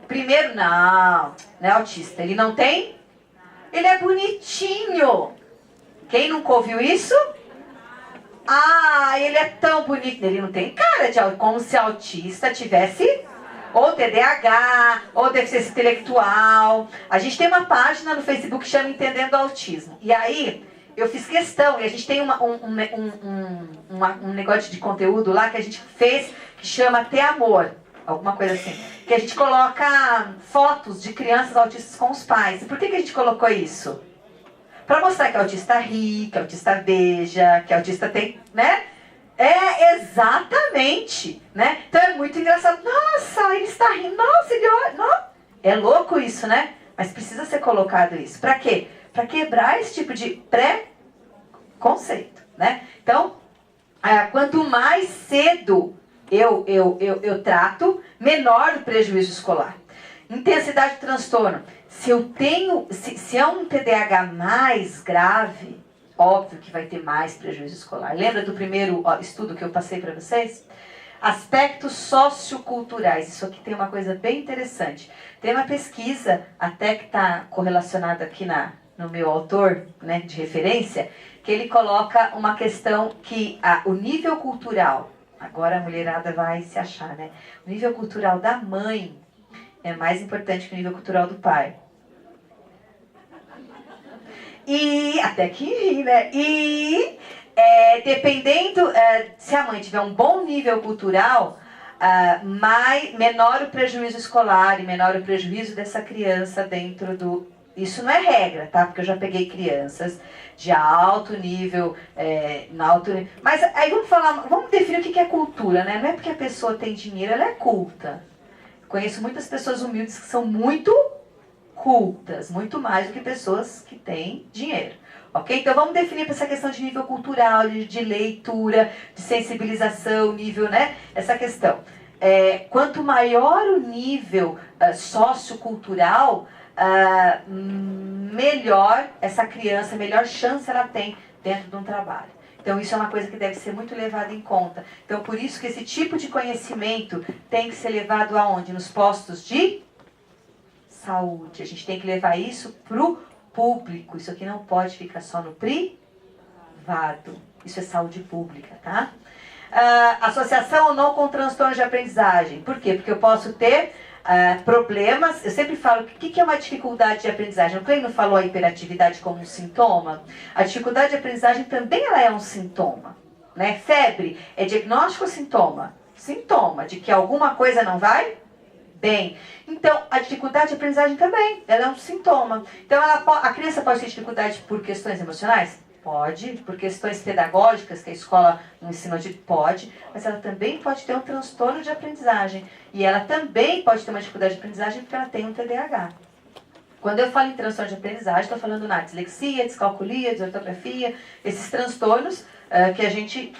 Primeiro, não é autista, ele não tem? Ele é bonitinho. Quem nunca ouviu isso? Ele é tão bonito, ele não tem cara de como se autista tivesse ou TDAH, ou deficiência intelectual. A gente tem uma página no Facebook que chama Entendendo o Autismo. E aí, eu fiz questão, e a gente tem um negócio de conteúdo lá que a gente fez, que chama Ter Amor, alguma coisa assim. Que a gente coloca fotos de crianças autistas com os pais. E por que a gente colocou isso? Para mostrar que autista ri, que autista beija, que autista tem, né? Exatamente, né? Então é muito engraçado. Nossa, ele está rindo. Nossa, ele olha. Não. É louco isso, né? Mas precisa ser colocado isso. Para quê? Para quebrar esse tipo de pré-conceito, né? Então, quanto mais cedo eu trato, menor o prejuízo escolar. Intensidade de transtorno. Se é um TDAH mais grave, óbvio que vai ter mais prejuízo escolar. Lembra do primeiro estudo que eu passei para vocês? Aspectos socioculturais. Isso aqui tem uma coisa bem interessante. Tem uma pesquisa, até que está correlacionada aqui no meu autor, né, de referência, que ele coloca uma questão que o nível cultural, agora a mulherada vai se achar, né? O nível cultural da mãe é mais importante que o nível cultural do pai. E até que ri, né? E dependendo, se a mãe tiver um bom nível cultural, menor o prejuízo escolar e menor o prejuízo dessa criança dentro do... Isso não é regra, tá? Porque eu já peguei crianças de alto nível, mas aí vamos definir o que é cultura, né? Não é porque a pessoa tem dinheiro, ela é culta. Conheço muitas pessoas humildes que são muito cultas, muito mais do que pessoas que têm dinheiro. Ok? Então vamos definir para essa questão de nível cultural, de leitura, de sensibilização, nível, né? Essa questão. Quanto maior o nível sociocultural, melhor essa criança, melhor chance ela tem dentro de um trabalho. Então isso é uma coisa que deve ser muito levada em conta. Então por isso que esse tipo de conhecimento tem que ser levado aonde? Nos postos de saúde. A gente tem que levar isso para o público. Isso aqui não pode ficar só no privado. Isso é saúde pública, tá? Associação ou não com transtornos de aprendizagem. Por quê? Porque eu posso ter problemas. Eu sempre falo, o que é uma dificuldade de aprendizagem? O Kleino falou a hiperatividade como um sintoma. A dificuldade de aprendizagem também ela é um sintoma, né? Febre é diagnóstico ou sintoma? Sintoma de que alguma coisa não vai bem. Então, a dificuldade de aprendizagem também, ela é um sintoma. Então, a criança pode ter dificuldade por questões emocionais? Pode. Por questões pedagógicas, que a escola não ensina pode. Mas ela também pode ter um transtorno de aprendizagem. E ela também pode ter uma dificuldade de aprendizagem porque ela tem um TDAH. Quando eu falo em transtorno de aprendizagem, estou falando na dislexia, descalculia, desortografia, esses transtornos que a gente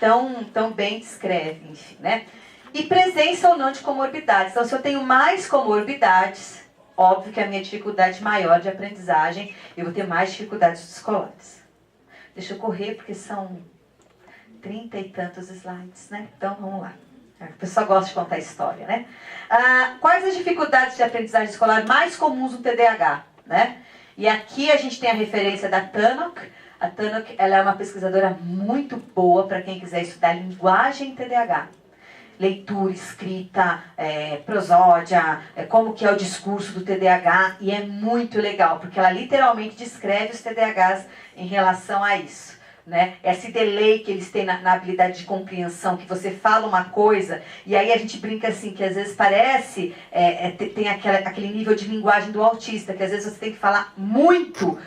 tão bem descreve, enfim, né? E presença ou não de comorbidades. Então, se eu tenho mais comorbidades, óbvio que a minha dificuldade maior de aprendizagem, eu vou ter mais dificuldades escolares. Deixa eu correr, porque são 30 e tantos slides, né? Então, vamos lá. A pessoa gosta de contar história, né? Quais as dificuldades de aprendizagem escolar mais comuns no TDAH, né? E aqui a gente tem a referência da Tannock. A Tannock, ela é uma pesquisadora muito boa para quem quiser estudar linguagem em TDAH. Leitura, escrita, prosódia, como que é o discurso do TDAH, e é muito legal, porque ela literalmente descreve os TDAHs em relação a isso, né? Esse delay que eles têm na habilidade de compreensão, que você fala uma coisa, e aí a gente brinca assim, que às vezes parece, tem aquele nível de linguagem do autista, que às vezes você tem que falar muito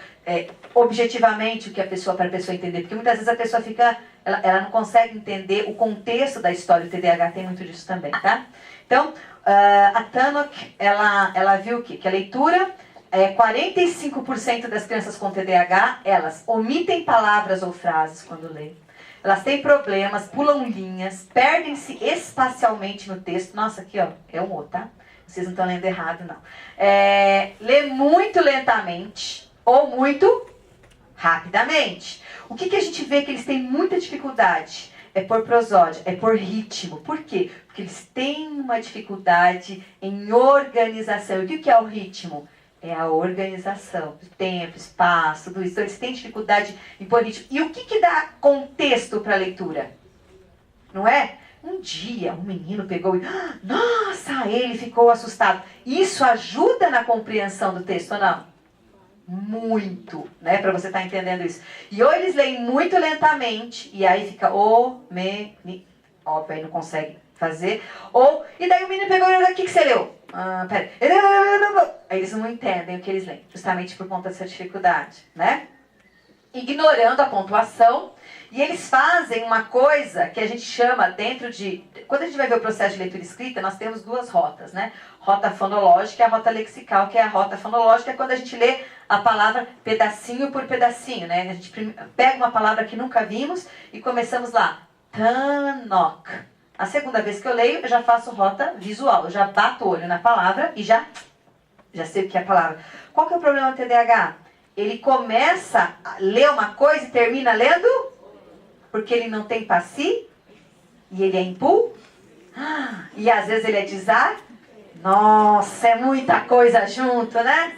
objetivamente o que para a pessoa entender, porque muitas vezes a pessoa fica, ela não consegue entender o contexto da história, o TDAH tem muito disso também, tá? Então, a Tannock, ela viu que a leitura... 45% das crianças com TDAH, elas omitem palavras ou frases quando lêem. Elas têm problemas, pulam linhas, perdem-se espacialmente no texto. Nossa, aqui ó, é um O, tá? Vocês não estão lendo errado, não. Lê muito lentamente ou muito rapidamente. O que a gente vê que eles têm muita dificuldade? É por prosódia, é por ritmo. Por quê? Porque eles têm uma dificuldade em organização. E o que é o ritmo? É a organização, tempo, espaço, tudo isso. Então, eles têm dificuldade em pôr ritmo. E o que dá contexto para a leitura? Não é? Um dia, um menino pegou e... Nossa, ele ficou assustado. Isso ajuda na compreensão do texto ou não? Muito, né? Para você estar entendendo isso. E ou eles leem muito lentamente, e aí fica... Óbvio, aí não consegue fazer. Ou... E daí o menino pegou e... O que você leu? Pera. Eles não entendem o que eles leem, justamente por conta dessa dificuldade, né? Ignorando a pontuação, e eles fazem uma coisa que a gente chama dentro de... Quando a gente vai ver o processo de leitura escrita, nós temos duas rotas, né? Rota fonológica e a rota lexical, que é a rota fonológica, é quando a gente lê a palavra pedacinho por pedacinho, né? A gente pega uma palavra que nunca vimos e começamos lá. Tannock. A segunda vez que eu leio, eu já faço rota visual. Eu já bato o olho na palavra e já sei o que é a palavra. Qual que é o problema do TDAH? Ele começa a ler uma coisa e termina lendo porque ele não tem paci e ele é impul. E às vezes ele é desar. Nossa, é muita coisa junto, né?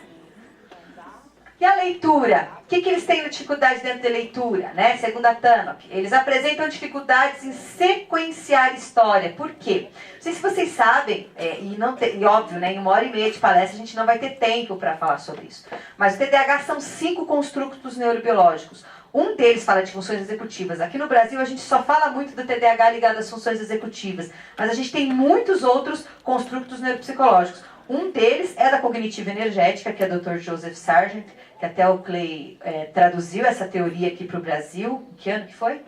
E a leitura? O que eles têm dificuldade dentro da leitura, né? Segundo a Tannock, eles apresentam dificuldades em sequenciar história. Por quê? Não sei se vocês sabem, e óbvio, né, em 1h30 de palestra a gente não vai ter tempo para falar sobre isso. Mas o TDAH são 5 construtos neurobiológicos. Um deles fala de funções executivas. Aqui no Brasil a gente só fala muito do TDAH ligado às funções executivas. Mas a gente tem muitos outros construtos neuropsicológicos. Um deles é da cognitiva energética, que é o Dr. Joseph Sargent, que até o Clay traduziu essa teoria aqui para o Brasil. Que ano que foi?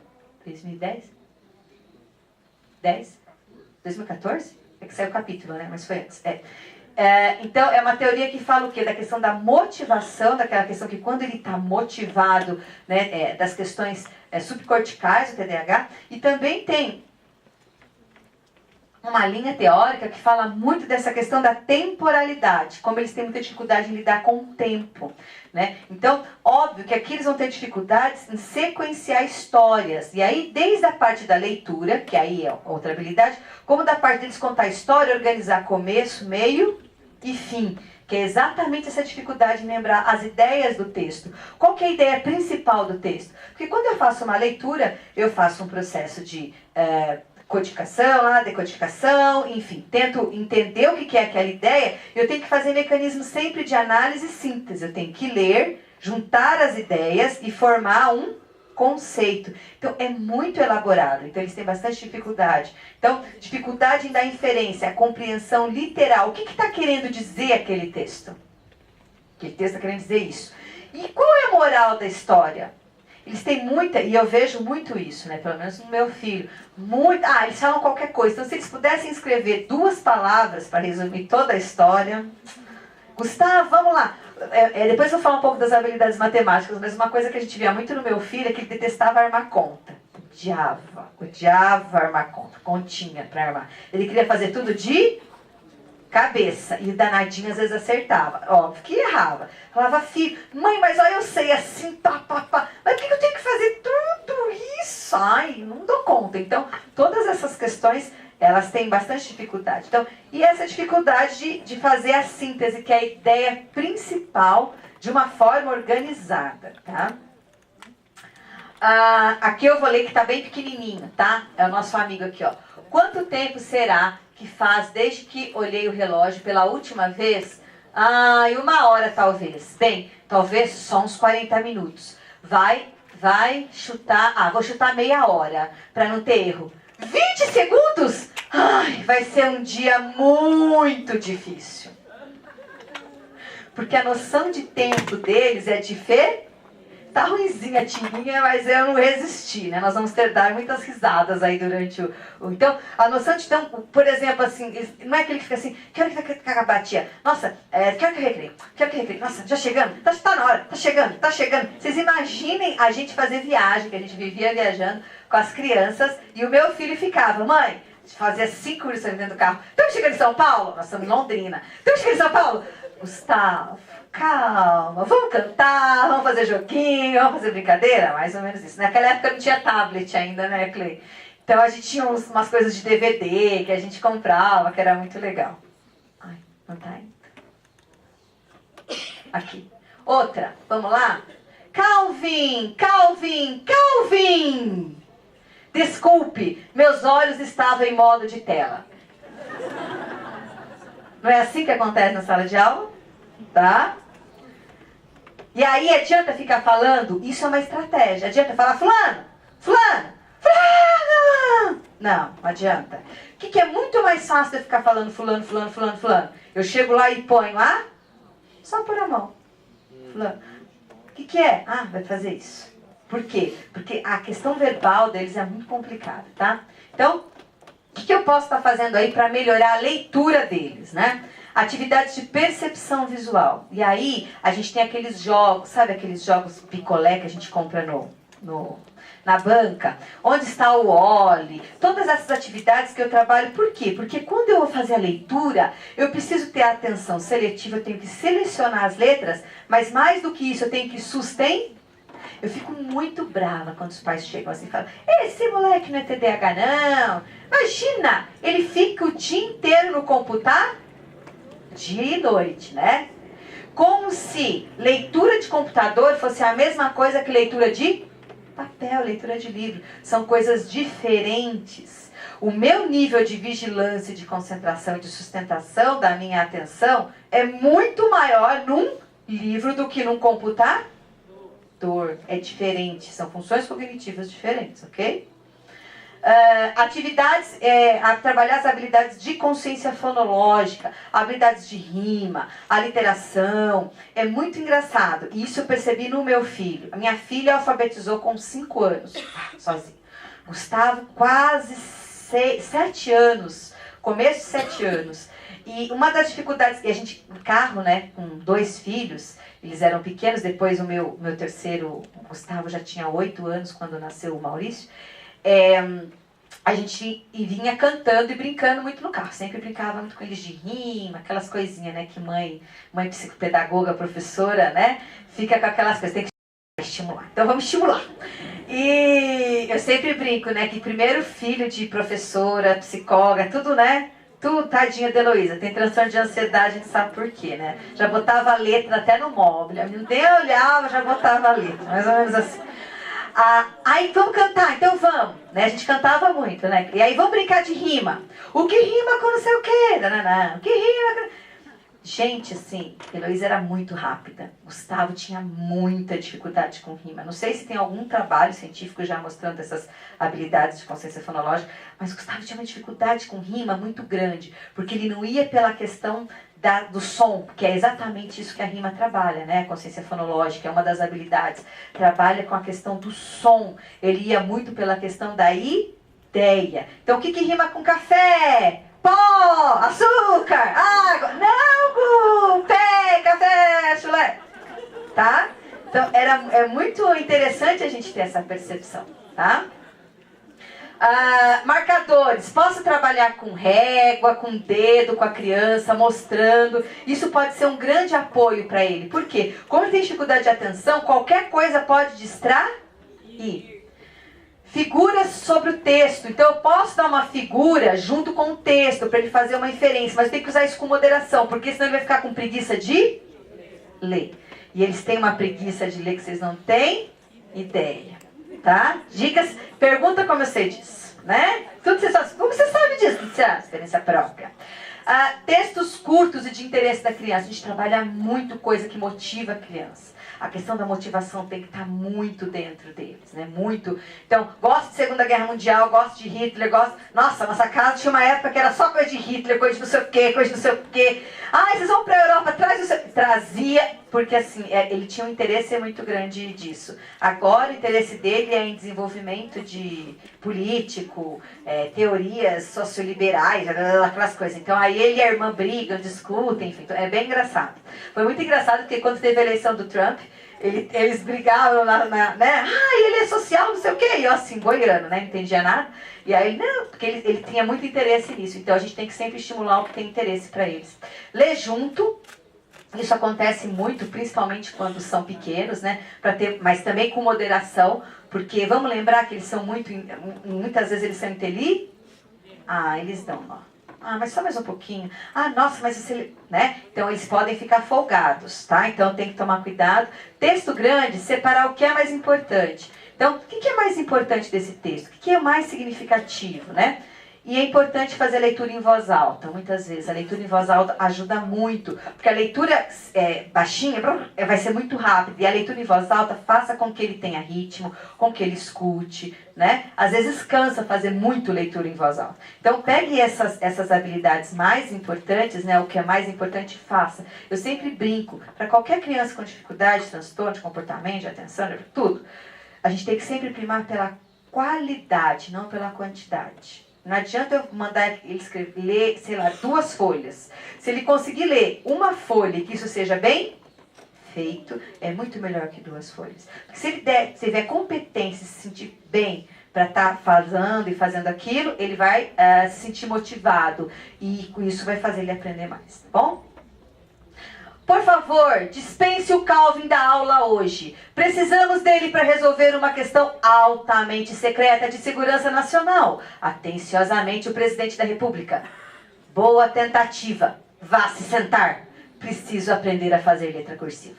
2010? 10? 2014? É que saiu o capítulo, né? Mas foi antes. Então, é uma teoria que fala o quê? Da questão da motivação, daquela questão que quando ele está motivado, né, das questões subcorticais do TDAH, e também tem uma linha teórica que fala muito dessa questão da temporalidade, como eles têm muita dificuldade em lidar com o tempo, né? Então, óbvio que aqui eles vão ter dificuldades em sequenciar histórias, e aí desde a parte da leitura, que aí é outra habilidade, como da parte deles contar a história, organizar começo, meio e fim, que é exatamente essa dificuldade em lembrar as ideias do texto. Qual que é a ideia principal do texto? Porque quando eu faço uma leitura, eu faço um processo de codificação, decodificação, enfim, tento entender o que é aquela ideia, eu tenho que fazer mecanismos sempre de análise e síntese. Eu tenho que ler, juntar as ideias e formar um conceito. Então, é muito elaborado, então eles têm bastante dificuldade. Então, dificuldade em dar inferência, a compreensão literal. O que está querendo dizer aquele texto? Aquele texto está querendo dizer isso. E qual é a moral da história? Eles têm muita, e eu vejo muito isso, né? Pelo menos no meu filho. Eles falam qualquer coisa. Então, se eles pudessem escrever 2 palavras para resumir toda a história. Gustavo, vamos lá. Depois eu vou falar um pouco das habilidades matemáticas, mas uma coisa que a gente via muito no meu filho é que ele detestava armar conta. Odiava armar conta. Continha para armar. Ele queria fazer tudo de cabeça. E danadinho às vezes acertava. Óbvio que errava. Falava, filho, mãe, mas olha, eu sei assim, pá. Mas por que eu tenho que fazer tudo isso? Ai, não dou conta. Então, todas essas questões, elas têm bastante dificuldade. Então, e essa dificuldade de fazer a síntese, que é a ideia principal de uma forma organizada, tá? Aqui eu vou ler que está bem pequenininho, tá? É o nosso amigo aqui, ó. Quanto tempo será que faz desde que olhei o relógio pela última vez? 1 hora talvez. Bem, talvez só uns 40 minutos. Vai vai chutar, vou chutar meia hora, para não ter erro. 20 segundos? Ai, vai ser um dia muito difícil. Porque a noção de tempo deles é diferente. Tá ruimzinha a tirinha, mas eu não resisti, né? Nós vamos dar muitas risadas aí durante o... Então, a noção de tempo, por exemplo, assim, não é aquele que fica assim, que hora que vai acabar, tia? Nossa, que hora que eu recreio? Que hora que eu recreio? Nossa, já chegando? Tá na hora, tá chegando, tá chegando. Vocês imaginem a gente fazer viagem, que a gente vivia viajando com as crianças, e o meu filho ficava, mãe, fazia 5 horas dentro do carro. Estamos chegando em São Paulo? Nós estamos em Londrina. Estamos chegando em São Paulo? Gustavo, calma, vamos cantar, vamos fazer joguinho, vamos fazer brincadeira, mais ou menos isso. Naquela época não tinha tablet ainda, né, Clay? Então a gente tinha umas coisas de DVD que a gente comprava, que era muito legal. Ai, não tá indo. Aqui. Outra, vamos lá? Calvin, Calvin, Calvin! Desculpe, meus olhos estavam em modo de tela. Não é assim que acontece na sala de aula? Tá? E aí adianta ficar falando? Isso é uma estratégia. Adianta falar fulano, fulano, fulano. Não adianta. O que é muito mais fácil de ficar falando fulano, fulano, fulano, fulano? Eu chego lá e ponho só por a mão. Fulano. O que é? Vai fazer isso. Por quê? Porque a questão verbal deles é muito complicada, tá? Então, o que eu posso estar fazendo aí para melhorar a leitura deles, né? Atividades de percepção visual. E aí, a gente tem aqueles jogos, sabe aqueles jogos picolé que a gente compra na banca? Onde está o Oli? Todas essas atividades que eu trabalho, por quê? Porque quando eu vou fazer a leitura, eu preciso ter a atenção seletiva, eu tenho que selecionar as letras, mas mais do que isso, eu tenho que sustentar. Eu fico muito brava quando os pais chegam assim e falam, esse moleque não é TDAH não. Imagina, ele fica o dia inteiro no computador, dia e noite, né? Como se leitura de computador fosse a mesma coisa que leitura de papel, leitura de livro. São coisas diferentes. O meu nível de vigilância, de concentração e de sustentação da minha atenção é muito maior num livro do que num computador. É diferente, são funções cognitivas diferentes, ok? Atividades, a trabalhar as habilidades de consciência fonológica, habilidades de rima, aliteração, é muito engraçado. E isso eu percebi no meu filho. A minha filha alfabetizou com 5 anos, sozinha. Gustavo, quase 7 anos, começo de 7 anos. E uma das dificuldades que a gente, no carro, né, com 2 filhos, eles eram pequenos, depois o meu terceiro, o Gustavo, já tinha 8 anos quando nasceu o Maurício, a gente vinha cantando e brincando muito no carro, sempre brincava muito com eles de rima, aquelas coisinhas, né, que mãe psicopedagoga, professora, né, fica com aquelas coisas, tem que estimular, então vamos estimular. E eu sempre brinco, né, que primeiro filho de professora, psicóloga, tudo, né, tudo, tadinha de Heloísa, tem transtorno de ansiedade, a gente sabe por quê, né, já botava a letra até no móvel, a menina nem olhava, já botava a letra, mais ou menos assim. Aí vamos cantar, então vamos, né? A gente cantava muito, né? E aí vamos brincar de rima. O que rima com não sei o quê? O que rima com... Gente, assim, Heloísa era muito rápida. Gustavo tinha muita dificuldade com rima. Não sei se tem algum trabalho científico já mostrando essas habilidades de consciência fonológica, mas Gustavo tinha uma dificuldade com rima muito grande, porque ele não ia pela questão do som, que é exatamente isso que a rima trabalha, né? A consciência fonológica é uma das habilidades. Trabalha com a questão do som. Ele ia muito pela questão da ideia. Então, o que rima com café? Pó, açúcar, água. Não, pé, café, chulé. Tá? Então, é muito interessante a gente ter essa percepção, tá? Marcadores, posso trabalhar com régua, com dedo, com a criança, mostrando. Isso pode ser um grande apoio para ele. Por quê? Como ele tem dificuldade de atenção, qualquer coisa pode distrair. Figuras sobre o texto. Então eu posso dar uma figura junto com o texto para ele fazer uma inferência, mas tem que usar isso com moderação, porque senão ele vai ficar com preguiça de ler. E eles têm uma preguiça de ler que vocês não têm ideia. Tá? Dicas, pergunta como eu sei disso, né? Tudo você sabe, como você sabe disso? Experiência própria. Textos curtos e de interesse da criança. A gente trabalha muito coisa que motiva a criança. a questão da motivação tem que estar muito dentro deles, né? Muito. Então, gosto de Segunda Guerra Mundial, gosto de Hitler, gosto... Nossa, nossa casa tinha uma época que era só coisa de Hitler, coisa de não sei o quê, coisa de não sei o quê. Ah, vocês vão para a Europa, traz o seu... Trazia, porque assim, ele tinha um interesse muito grande disso. Agora o interesse dele é em desenvolvimento de político, teorias socioliberais, aquelas coisas. Então aí ele e a irmã brigam, discutem, enfim, então, é bem engraçado. Foi muito engraçado porque quando teve a eleição do Trump, eles brigavam né? Ah, ele é social, não sei o quê. E eu assim, boiando, né? Não entendia nada. E aí, não, porque ele tinha muito interesse nisso. Então a gente tem que sempre estimular o que tem interesse para eles. Ler junto. Isso acontece muito, principalmente quando são pequenos, né? Mas também com moderação, porque vamos lembrar que eles são muitas vezes eles são Ah, eles não, ó. Ah, mas só mais um pouquinho. Ah, nossa, mas você... Né? Então eles podem ficar folgados, tá? Então tem que tomar cuidado. Texto grande, separar o que é mais importante. Então, o que é mais importante desse texto? O que é mais significativo, né? E é importante fazer a leitura em voz alta, muitas vezes. A leitura em voz alta ajuda muito, porque a leitura baixinha vai ser muito rápida. E a leitura em voz alta faça com que ele tenha ritmo, com que ele escute, né? Às vezes cansa fazer muito leitura em voz alta. Então pegue essas habilidades mais importantes, né? O que é mais importante, faça. Eu sempre brinco, para qualquer criança com dificuldade, transtorno de comportamento, de atenção, de tudo, a gente tem que sempre primar pela qualidade, não pela quantidade. Não adianta eu mandar ele ler, sei lá, 2 folhas. Se ele conseguir ler uma folha e que isso seja bem feito, é muito melhor que 2 folhas. Porque se ele tiver competência, se sentir bem para estar falando e fazendo aquilo, ele vai se sentir motivado. E com isso vai fazer ele aprender mais, tá bom? Por favor, dispense o Calvin da aula hoje. Precisamos dele para resolver uma questão altamente secreta de segurança nacional. Atenciosamente, o presidente da República. Boa tentativa. Vá se sentar. Preciso aprender a fazer letra cursiva.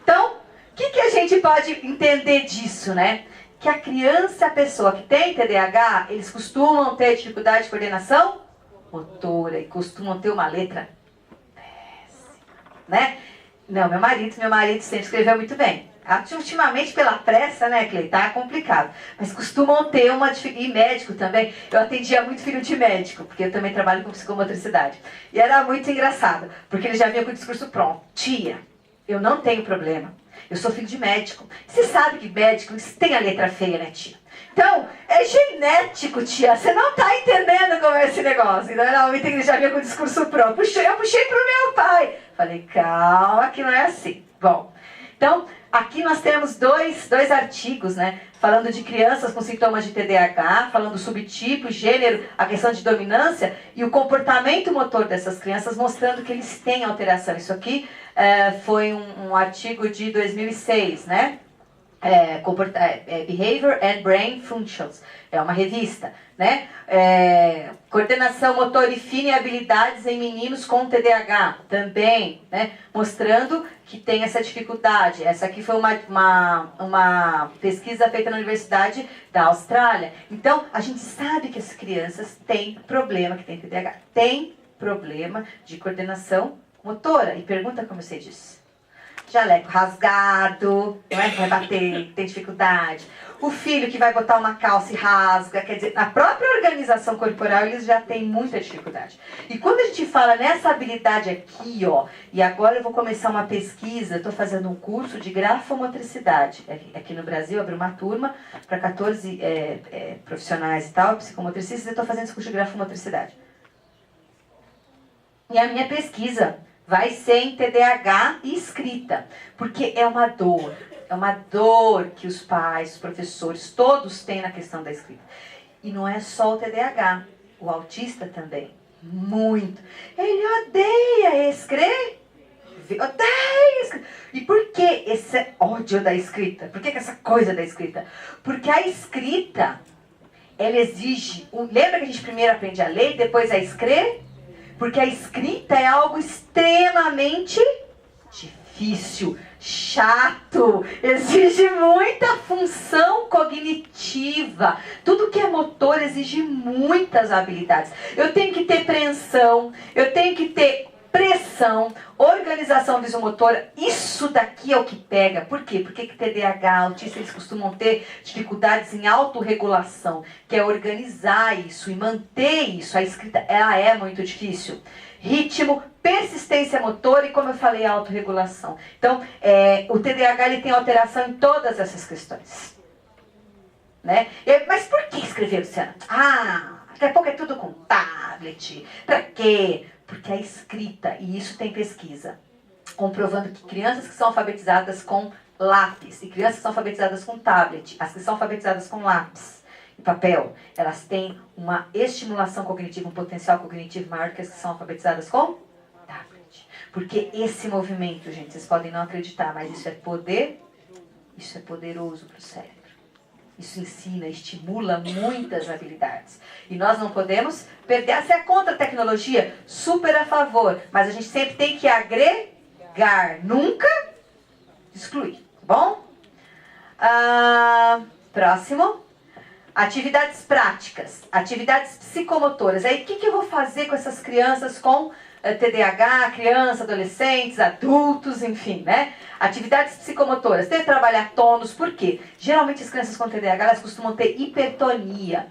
Então, o que a gente pode entender disso, né? Que a criança, a pessoa que tem TDAH, eles costumam ter dificuldade de coordenação motora e costumam ter uma letra né? Não, meu marido sempre escreveu muito bem. Ultimamente, pela pressa, né, Clei, tá complicado. Mas costumam ter uma dificuldade. E médico também. Eu atendia muito filho de médico, porque eu também trabalho com psicomotricidade. E era muito engraçado, porque ele já vinha com o discurso pronto. Tia, eu não tenho problema. Eu sou filho de médico. Você sabe que médico tem a letra feia, né, tia? Então, é genético, tia. Você não tá entendendo como é esse negócio. Então, realmente, ele já vinha com o discurso pronto. Eu puxei pro meu pai. Falei, calma, que não é assim. Bom, então, aqui nós temos dois artigos, né? Falando de crianças com sintomas de TDAH, falando do subtipo, gênero, a questão de dominância e o comportamento motor dessas crianças, mostrando que eles têm alteração. Isso aqui foi um artigo de 2006, né? Behavior and Brain Functions, é uma revista, né? Coordenação motor e fina e habilidades em meninos com TDAH, também, né? Mostrando que tem essa dificuldade. Essa aqui foi uma pesquisa feita na Universidade da Austrália. Então, a gente sabe que as crianças têm problema, que tem TDAH, tem problema de coordenação motora. E pergunta como você disse. Jaleco rasgado, não é? Vai bater, tem dificuldade. O filho que vai botar uma calça e rasga, quer dizer, na própria organização corporal eles já têm muita dificuldade. E quando a gente fala nessa habilidade aqui, ó, e agora eu vou começar uma pesquisa, estou fazendo um curso de grafomotricidade. Aqui no Brasil, abri uma turma para 14 profissionais e tal, psicomotricistas, e estou fazendo esse curso de grafomotricidade. E a minha pesquisa vai ser em TDAH e escrita, porque é uma dor que os pais, os professores, todos têm na questão da escrita. E não é só o TDAH, o autista também, muito. Ele odeia escrever, odeia escrever. E por que esse ódio da escrita? Por que essa coisa da escrita? Porque a escrita, ela exige, lembra que a gente primeiro aprende a ler e depois a escrever? Porque a escrita é algo extremamente difícil, chato, exige muita função cognitiva. Tudo que é motor exige muitas habilidades. Eu tenho que ter preensão, eu tenho que ter pressão, organização visomotora, isso daqui é o que pega. Por quê? Porque que TDAH, autistas, eles costumam ter dificuldades em autorregulação, que é organizar isso e manter isso. A escrita, ela é muito difícil. Ritmo, persistência motora e, como eu falei, autorregulação. Então, o TDAH ele tem alteração em todas essas questões. Né? Mas por que escrever, Luciana? Daqui a pouco é tudo com tablet. Pra quê? Porque a escrita, e isso tem pesquisa, comprovando que crianças que são alfabetizadas com lápis e crianças que são alfabetizadas com tablet, as que são alfabetizadas com lápis e papel, elas têm uma estimulação cognitiva, um potencial cognitivo maior que as que são alfabetizadas com tablet. Porque esse movimento, gente, vocês podem não acreditar, mas isso é poderoso para o cérebro. Isso ensina, estimula muitas habilidades. E nós não podemos perder. Você é contra a tecnologia? Super a favor. Mas a gente sempre tem que agregar, nunca excluir. Tá bom? Próximo. Atividades práticas. Atividades psicomotoras. Aí o que eu vou fazer com essas crianças com TDAH, crianças, adolescentes, adultos, enfim, né? Atividades psicomotoras. Tem que trabalhar tônus, por quê? Geralmente as crianças com TDAH, elas costumam ter hipertonia.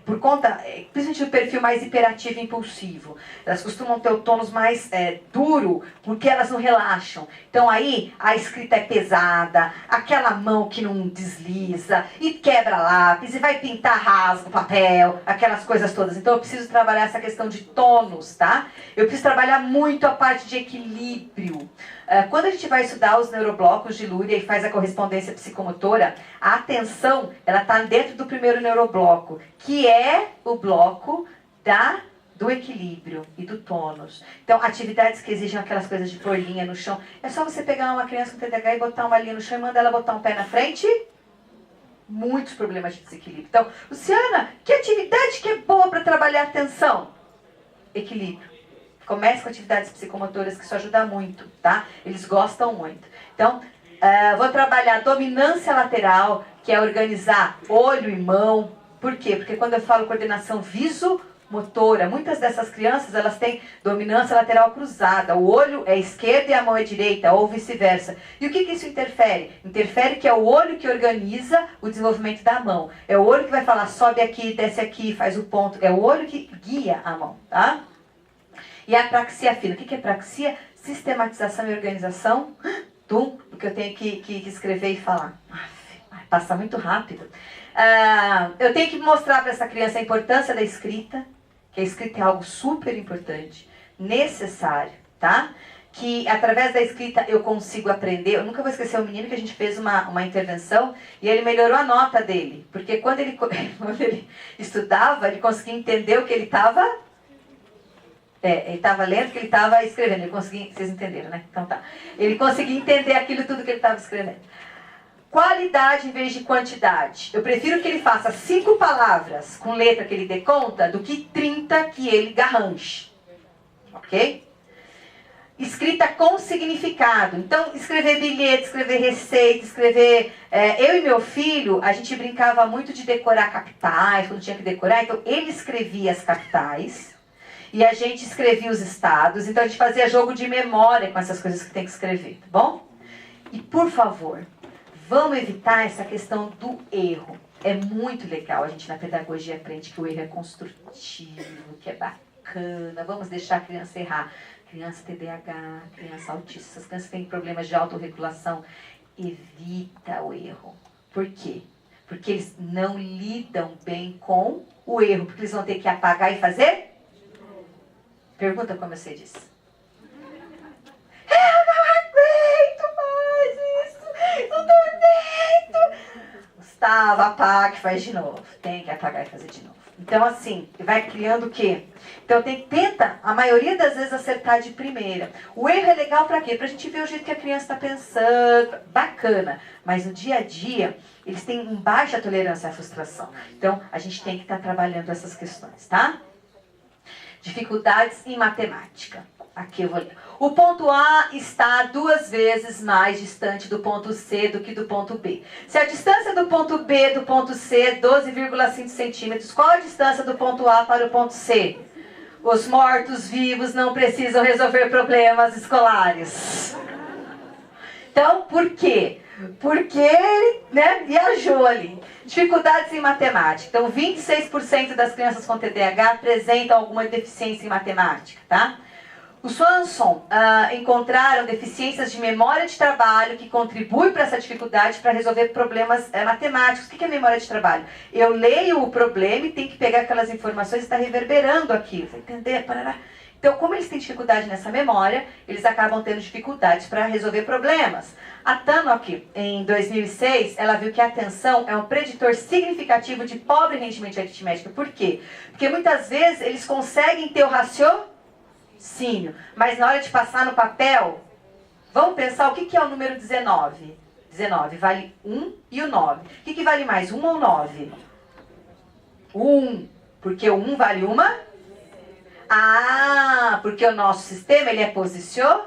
Por conta, principalmente do perfil mais hiperativo e impulsivo. Elas costumam ter o tônus mais duro, porque elas não relaxam. Então aí, a escrita é pesada, aquela mão que não desliza, e quebra lápis, e vai pintar, rasga o papel, aquelas coisas todas. Então eu preciso trabalhar essa questão de tônus, tá? Eu preciso trabalhar muito a parte de equilíbrio. Quando a gente vai estudar os neuroblocos de Luria e faz a correspondência psicomotora, a atenção, ela está dentro do primeiro neurobloco, que é o bloco do equilíbrio e do tônus. Então, atividades que exigem aquelas coisas de pôr linha no chão. É só você pegar uma criança com TDAH e botar uma linha no chão e mandar ela botar um pé na frente. Muitos problemas de desequilíbrio. Então, Luciana, que atividade que é boa para trabalhar a atenção? Equilíbrio. Comece com atividades psicomotoras, que isso ajuda muito, tá? Eles gostam muito. Então, vou trabalhar dominância lateral, que é organizar olho e mão. Por quê? Porque quando eu falo coordenação visomotora, muitas dessas crianças, elas têm dominância lateral cruzada. O olho é esquerdo e a mão é direita, ou vice-versa. E o que isso interfere? Interfere que é o olho que organiza o desenvolvimento da mão. É o olho que vai falar, sobe aqui, desce aqui, faz o ponto. É o olho que guia a mão, tá? E a praxia fina. O que é praxia? Sistematização e organização do que eu tenho que escrever e falar. Passa muito rápido. Eu tenho que mostrar para essa criança a importância da escrita, que a escrita é algo super importante, necessário, tá? Que através da escrita eu consigo aprender. Eu nunca vou esquecer um menino que a gente fez uma intervenção e ele melhorou a nota dele. Porque quando ele estudava, ele conseguia entender o que ele estava... ele estava lendo, que ele estava escrevendo. Ele conseguia, vocês entenderam, né? Então tá. Ele conseguia entender aquilo tudo que ele estava escrevendo. Qualidade em vez de quantidade. Eu prefiro que ele faça 5 palavras com letra que ele dê conta do que 30 que ele garranche. Ok? Escrita com significado. Então, escrever bilhete, escrever receita, escrever... eu e meu filho, a gente brincava muito de decorar capitais, quando tinha que decorar. Então, ele escrevia as capitais e a gente escrevia os estados. Então, a gente fazia jogo de memória com essas coisas que tem que escrever, tá bom? E, por favor, vamos evitar essa questão do erro. É muito legal, a gente na pedagogia aprende que o erro é construtivo, que é bacana. Vamos deixar a criança errar. Criança TDAH, criança autista, essas crianças têm problemas de autorregulação. Evita o erro. Por quê? Porque eles não lidam bem com o erro. Porque eles vão ter que apagar e fazer? Pergunta como eu sei disso. Eu não aguento mais isso. Não tô aguento. Gustavo, apaga e faz de novo. Tem que apagar e fazer de novo. Então, assim, vai criando o quê? Então, tenta, a maioria das vezes, acertar de primeira. O erro é legal pra quê? Pra gente ver o jeito que a criança está pensando. Bacana. Mas no dia a dia, eles têm uma baixa tolerância à frustração. Então, a gente tem que estar trabalhando essas questões, tá? Dificuldades em matemática. Aqui eu vou ler. O ponto A está 2 vezes mais distante do ponto C do que do ponto B. Se a distância do ponto B do ponto C é 12,5 centímetros, qual a distância do ponto A para o ponto C? Os mortos-vivos não precisam resolver problemas escolares. Então, por quê? Porque ele, né, viajou ali. Dificuldades em matemática. Então, 26% das crianças com TDAH apresentam alguma deficiência em matemática, tá? Os Swanson encontraram deficiências de memória de trabalho que contribuem para essa dificuldade para resolver problemas matemáticos. O que é memória de trabalho? Eu leio o problema e tenho que pegar aquelas informações e estar reverberando aquilo. Você entender? Parará. Então, como eles têm dificuldade nessa memória, eles acabam tendo dificuldades para resolver problemas. A Tannock, em 2006, ela viu que a atenção é um preditor significativo de pobre rendimento aritmético. Por quê? Porque muitas vezes eles conseguem ter o raciocínio, mas na hora de passar no papel, vamos pensar o que é o número 19. 19 vale 1 e o 9. O que vale mais, 1 ou 9? 1, porque o 1 vale uma. Ah, porque o nosso sistema ele é posicional.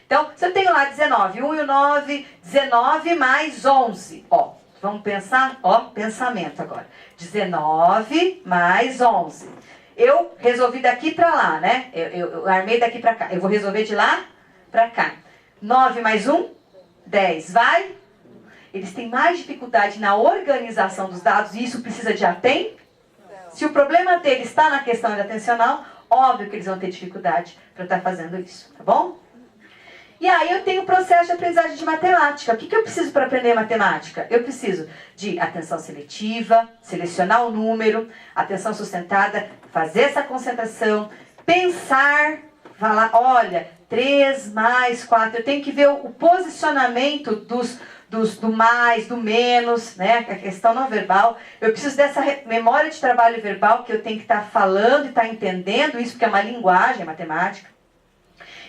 Então, se eu tenho lá 19, 1 e o 9, 19 mais 11. Ó, vamos pensar, ó, pensamento agora. 19 mais 11. Eu resolvi daqui para lá, né? Eu armei daqui para cá. Eu vou resolver de lá para cá. 9 mais 1, 10. Vai? Eles têm mais dificuldade na organização dos dados e isso precisa de atenção. Se o problema dele está na questão atencional, óbvio que eles vão ter dificuldade para estar fazendo isso, tá bom? E aí eu tenho o processo de aprendizagem de matemática. O que eu preciso para aprender matemática? Eu preciso de atenção seletiva, selecionar o número, atenção sustentada, fazer essa concentração, pensar, falar, olha, 3 mais 4. Eu tenho que ver o posicionamento do mais, do menos, né? A questão não verbal. Eu preciso dessa memória de trabalho verbal que eu tenho que estar falando e estar entendendo isso, porque é uma linguagem matemática.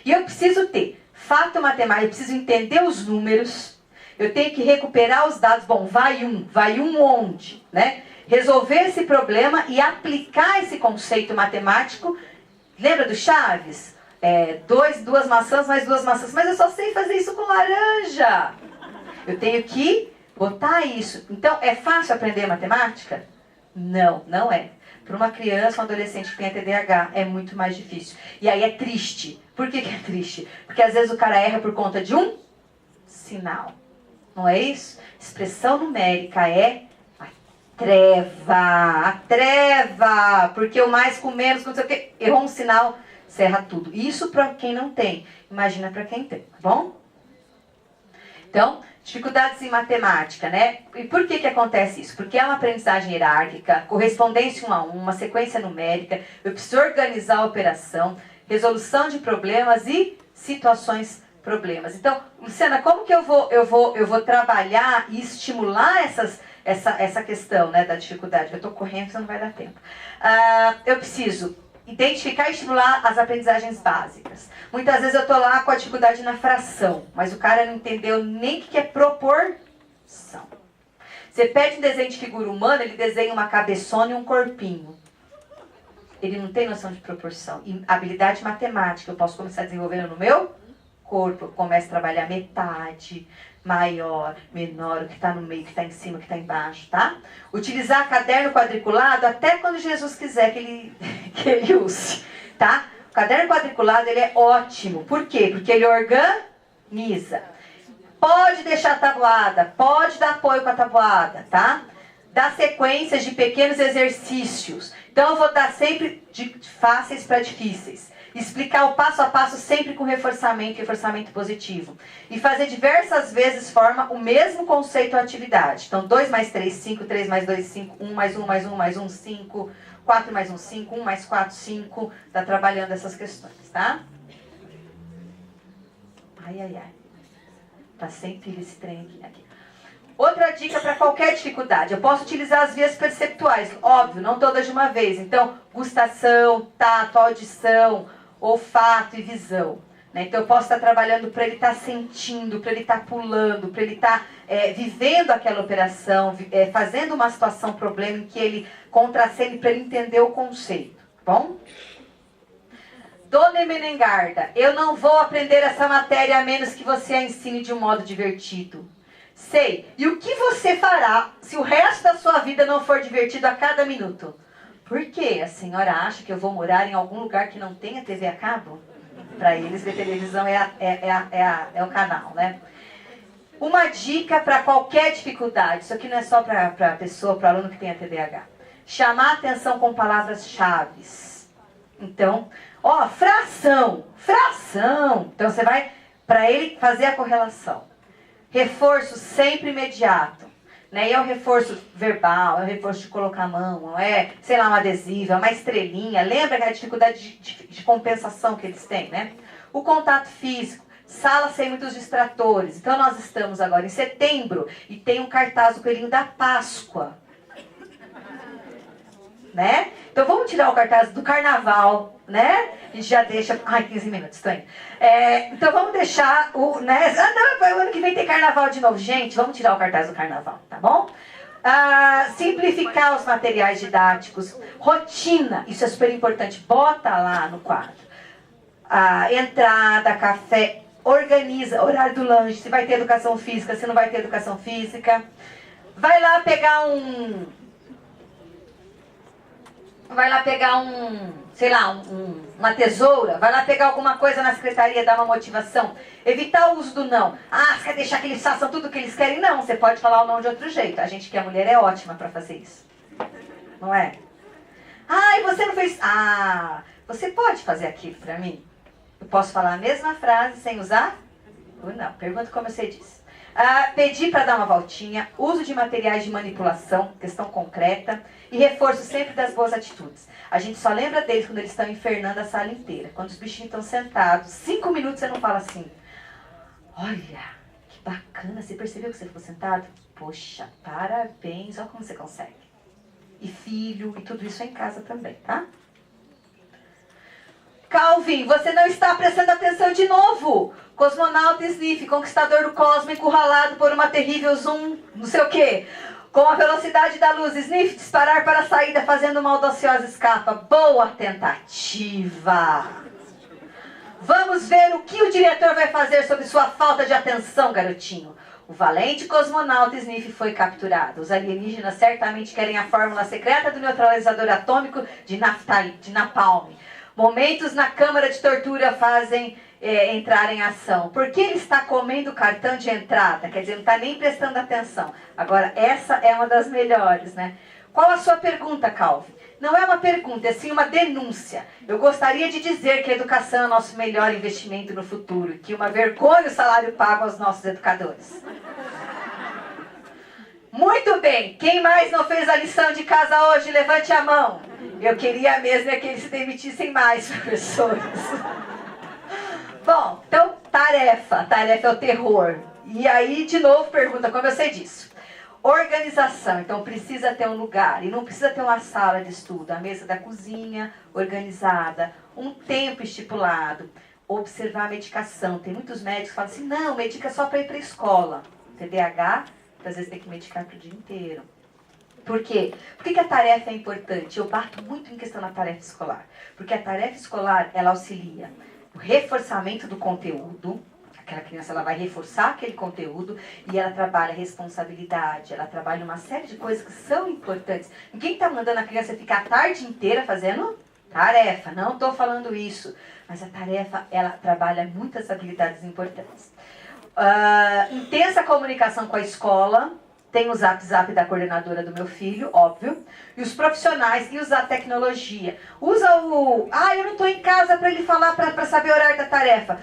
E eu preciso ter fato matemático, eu preciso entender os números, eu tenho que recuperar os dados. Bom, vai um onde, né? Resolver esse problema e aplicar esse conceito matemático. Lembra do Chaves? Duas maçãs mais 2 maçãs, mas eu só sei fazer isso com laranja. Eu tenho que botar isso. Então, é fácil aprender matemática? Não, não é. Para uma criança, um adolescente que tem TDAH, é muito mais difícil. E aí é triste. Por que é triste? Porque às vezes o cara erra por conta de um sinal. Não é isso? Expressão numérica é a treva. Porque o mais com menos, não sei o quê, errou um sinal, você erra tudo. Isso para quem não tem. Imagina para quem tem, tá bom? Então, dificuldades em matemática, né? E por que acontece isso? Porque é uma aprendizagem hierárquica, correspondência 1 a 1, uma sequência numérica, eu preciso organizar a operação, resolução de problemas e situações problemas. Então, Luciana, como que eu vou trabalhar e estimular essa questão, né, da dificuldade? Eu estou correndo, senão não vai dar tempo. Eu preciso identificar e estimular as aprendizagens básicas. Muitas vezes eu estou lá com a dificuldade na fração, mas o cara não entendeu nem o que é proporção. Você pede um desenho de figura humana, ele desenha uma cabeçona e um corpinho. Ele não tem noção de proporção. E habilidade matemática, eu posso começar desenvolvendo no meu corpo. Eu começo a trabalhar metade, maior, menor, o que está no meio, o que está em cima, o que está embaixo, tá? Utilizar caderno quadriculado até quando Jesus quiser que ele use, tá? O caderno quadriculado, ele é ótimo. Por quê? Porque ele organiza. Pode deixar tabuada, pode dar apoio com a tabuada, tá? Dá sequências de pequenos exercícios. Então eu vou dar sempre de fáceis para difíceis. Explicar o passo a passo sempre com reforçamento positivo. E fazer diversas vezes forma o mesmo conceito ou atividade. Então 2 mais 3, 5, 3 mais 2, 5, 1 mais 1 mais 1 mais 1, 5, 4 mais 1, 5, 1 mais 4, 5. Está trabalhando essas questões, tá? Ai. Tá sempre esse trem aqui. Outra dica para qualquer dificuldade. Eu posso utilizar as vias perceptuais. Óbvio, não todas de uma vez. Então, gustação, tato, audição, olfato e visão. Né? Então, eu posso estar trabalhando para ele estar sentindo, para ele estar pulando, para ele estar vivendo aquela operação, fazendo uma situação, problema em que ele contracene para ele entender o conceito. Tá bom? Dona Menengarda, eu não vou aprender essa matéria a menos que você a ensine de um modo divertido. Sei. E o que você fará se o resto da sua vida não for divertido a cada minuto? Por que a senhora acha que eu vou morar em algum lugar que não tenha TV a cabo? Para eles, ver televisão é o canal, né? Uma dica para qualquer dificuldade. Isso aqui não é só para a pessoa, para o aluno que tem a TDAH. Chamar atenção com palavras-chave. Então, fração. Então, você vai para ele fazer a correlação. Reforço sempre imediato. Né? E é o reforço verbal, é o reforço de colocar a mão, não é, sei lá, um adesivo, é uma estrelinha. Lembra que é a dificuldade de compensação que eles têm, né? O contato físico, sala sem muitos distratores. Então nós estamos agora em setembro e tem um cartaz do Coelhinho da Páscoa. Né? Então vamos tirar o cartaz do carnaval, né? A gente já deixa... Ai, 15 minutos, estou indo. Então vamos deixar o... Né? Não, o ano que vem tem carnaval de novo. Gente, vamos tirar o cartaz do carnaval, tá bom? Simplificar os materiais didáticos. Rotina, isso é super importante. Bota lá no quadro. Entrada, café, organiza, horário do lanche, se vai ter educação física, se não vai ter educação física. Vai lá pegar sei lá, uma tesoura, vai lá pegar alguma coisa na secretaria, dar uma motivação. Evitar o uso do não. Você quer deixar que eles façam tudo o que eles querem? Não, você pode falar o não de outro jeito. A gente que é mulher é ótima para fazer isso. Não é? E você não fez... você pode fazer aquilo para mim? Eu posso falar a mesma frase sem usar? Ou não? Pergunta como você disse. Pedir para dar uma voltinha, uso de materiais de manipulação, questão concreta, e reforço sempre das boas atitudes. A gente só lembra deles quando eles estão infernando a sala inteira. Quando os bichinhos estão sentados, 5 minutos você não fala assim: olha, que bacana, você percebeu que você ficou sentado? Poxa, parabéns, olha como você consegue. E filho, e tudo isso é em casa também, tá? Calvin, você não está prestando atenção de novo. Cosmonauta Sniff, conquistador do cosmo, encurralado por uma terrível zoom, não sei o quê. Com a velocidade da luz, Sniff disparar para a saída, fazendo uma audaciosa escapa. Boa tentativa. Vamos ver o que o diretor vai fazer sobre sua falta de atenção, garotinho. O valente cosmonauta Sniff foi capturado. Os alienígenas certamente querem a fórmula secreta do neutralizador atômico de napalm. Momentos na câmara de tortura fazem entrar em ação. Por que ele está comendo o cartão de entrada? Quer dizer, não está nem prestando atenção. Agora, essa é uma das melhores, né? Qual a sua pergunta, Calvin? Não é uma pergunta, é sim uma denúncia. Eu gostaria de dizer que a educação é o nosso melhor investimento no futuro, que uma vergonha o salário pago aos nossos educadores. Muito bem, quem mais não fez a lição de casa hoje? Levante a mão. Eu queria mesmo que eles se demitissem mais, professores. Bom, então, tarefa é o terror. E aí, de novo, pergunta, como eu sei disso? Organização, então precisa ter um lugar, e não precisa ter uma sala de estudo, a mesa da cozinha organizada, um tempo estipulado, observar a medicação. Tem muitos médicos que falam assim, não, medica só para ir para a escola. TDAH, às vezes tem que medicar para o dia inteiro. Por quê? Por que a tarefa é importante? Eu bato muito em questão da tarefa escolar. Porque a tarefa escolar, ela auxilia o reforçamento do conteúdo. Aquela criança, ela vai reforçar aquele conteúdo e ela trabalha responsabilidade, ela trabalha uma série de coisas que são importantes. Ninguém está mandando a criança ficar a tarde inteira fazendo tarefa, não estou falando isso. Mas a tarefa, ela trabalha muitas habilidades importantes. Intensa comunicação com a escola. Tem o zap da coordenadora do meu filho, óbvio. E os profissionais, e usar tecnologia. Usa eu não estou em casa para ele falar, para saber o horário da tarefa.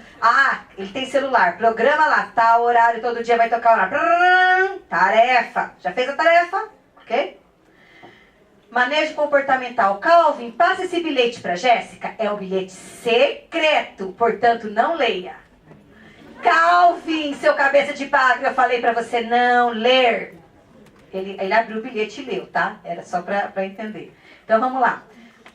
Ele tem celular, programa lá, tá, horário, todo dia vai tocar o horário. Tarefa. Já fez a tarefa? Ok? Manejo comportamental. Calvin, passa esse bilhete para Jéssica. É um bilhete secreto, portanto, não leia. Calvin, seu cabeça de bagre, eu falei para você não ler. Ele abriu o bilhete e leu, tá? Era só para entender. Então, vamos lá.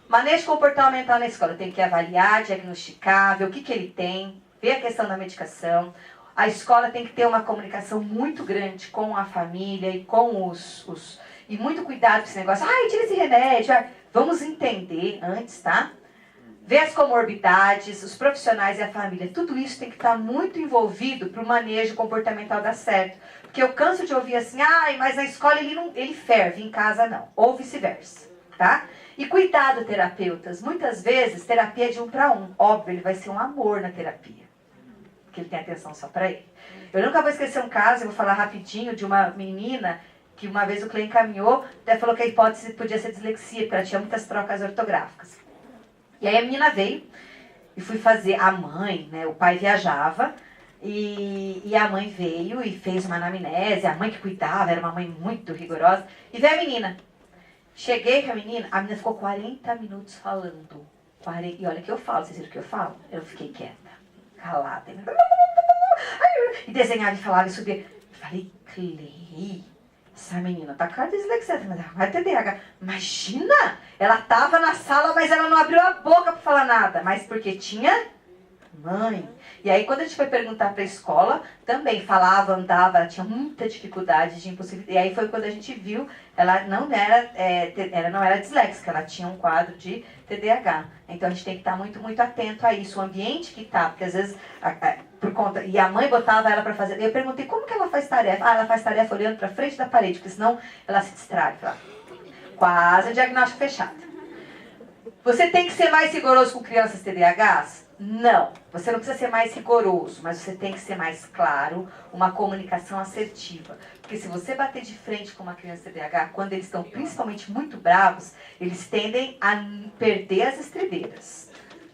Manejo comportamental na escola. Tem que avaliar, diagnosticar, ver o que ele tem, ver a questão da medicação. A escola tem que ter uma comunicação muito grande com a família e com e muito cuidado com esse negócio. Tira esse remédio. Vamos entender antes, tá? Ver as comorbidades, os profissionais e a família. Tudo isso tem que estar muito envolvido para o manejo comportamental dar certo. Porque eu canso de ouvir assim, mas na escola ele ferve, em casa não. Ou vice-versa, tá? E cuidado, terapeutas. Muitas vezes, terapia é de 1 para 1. Óbvio, ele vai ser um amor na terapia. Porque ele tem atenção só para ele. Eu nunca vou esquecer um caso, eu vou falar rapidinho, de uma menina que uma vez o Clay encaminhou, até falou que a hipótese podia ser dislexia, porque ela tinha muitas trocas ortográficas. E aí a menina veio e fui fazer, a mãe, né, o pai viajava, e a mãe veio e fez uma anamnese, a mãe que cuidava, era uma mãe muito rigorosa, e veio a menina. Cheguei com a menina ficou 40 minutos falando. E olha que eu falo, vocês viram o que eu falo? Eu fiquei quieta, calada. E desenhava e falava e subia. Eu falei, Clay, essa menina tá com a dislexia, mas ela vai ter TDAH. Imagina! Ela tava na sala, mas ela não abriu a boca pra falar nada. Mas porque tinha mãe. E aí quando a gente foi perguntar pra escola, também falava, andava, ela tinha muita dificuldade de impossibilidade. E aí foi quando a gente viu, ela não era disléxica, ela tinha um quadro de TDAH. Então a gente tem que estar muito, muito atento a isso, o ambiente que tá, porque às vezes, por conta, e a mãe botava ela para fazer, eu perguntei, como que ela faz tarefa? Ah, ela faz tarefa olhando para frente da parede, porque senão ela se distrai. Quase diagnóstico fechado. Você tem que ser mais rigoroso com crianças TDAHs? Não, você não precisa ser mais rigoroso, mas você tem que ser mais claro, uma comunicação assertiva. Porque se você bater de frente com uma criança TDAH, quando eles estão principalmente muito bravos, eles tendem a perder as estribeiras.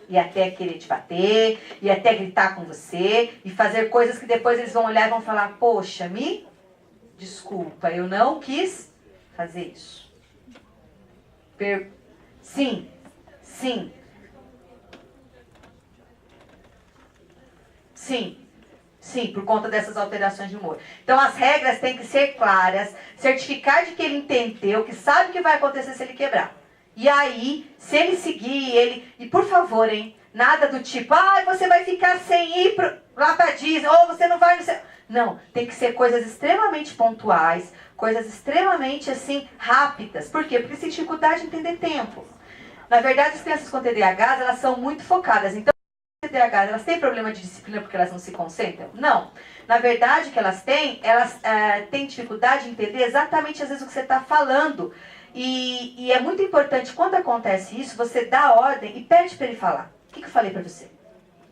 E até querer te bater, e até gritar com você, e fazer coisas que depois eles vão olhar e vão falar, poxa, me desculpa, eu não quis fazer isso. Sim, sim. Sim, sim, por conta dessas alterações de humor. Então as regras têm que ser claras, certificar de que ele entendeu, que sabe o que vai acontecer se ele quebrar. E aí, se ele seguir, e por favor, hein, nada do tipo, você vai ficar sem ir lá pra Disney, ou você não vai... Não, tem que ser coisas extremamente pontuais, coisas extremamente, assim, rápidas. Por quê? Porque tem dificuldade de entender tempo. Na verdade, as crianças com TDAH, elas são muito focadas, então... TDAH, elas têm problema de disciplina porque elas não se concentram? Não. Na verdade, o que elas têm dificuldade de entender exatamente, às vezes, o que você está falando. E é muito importante, quando acontece isso, você dá a ordem e pede para ele falar. O que eu falei para você?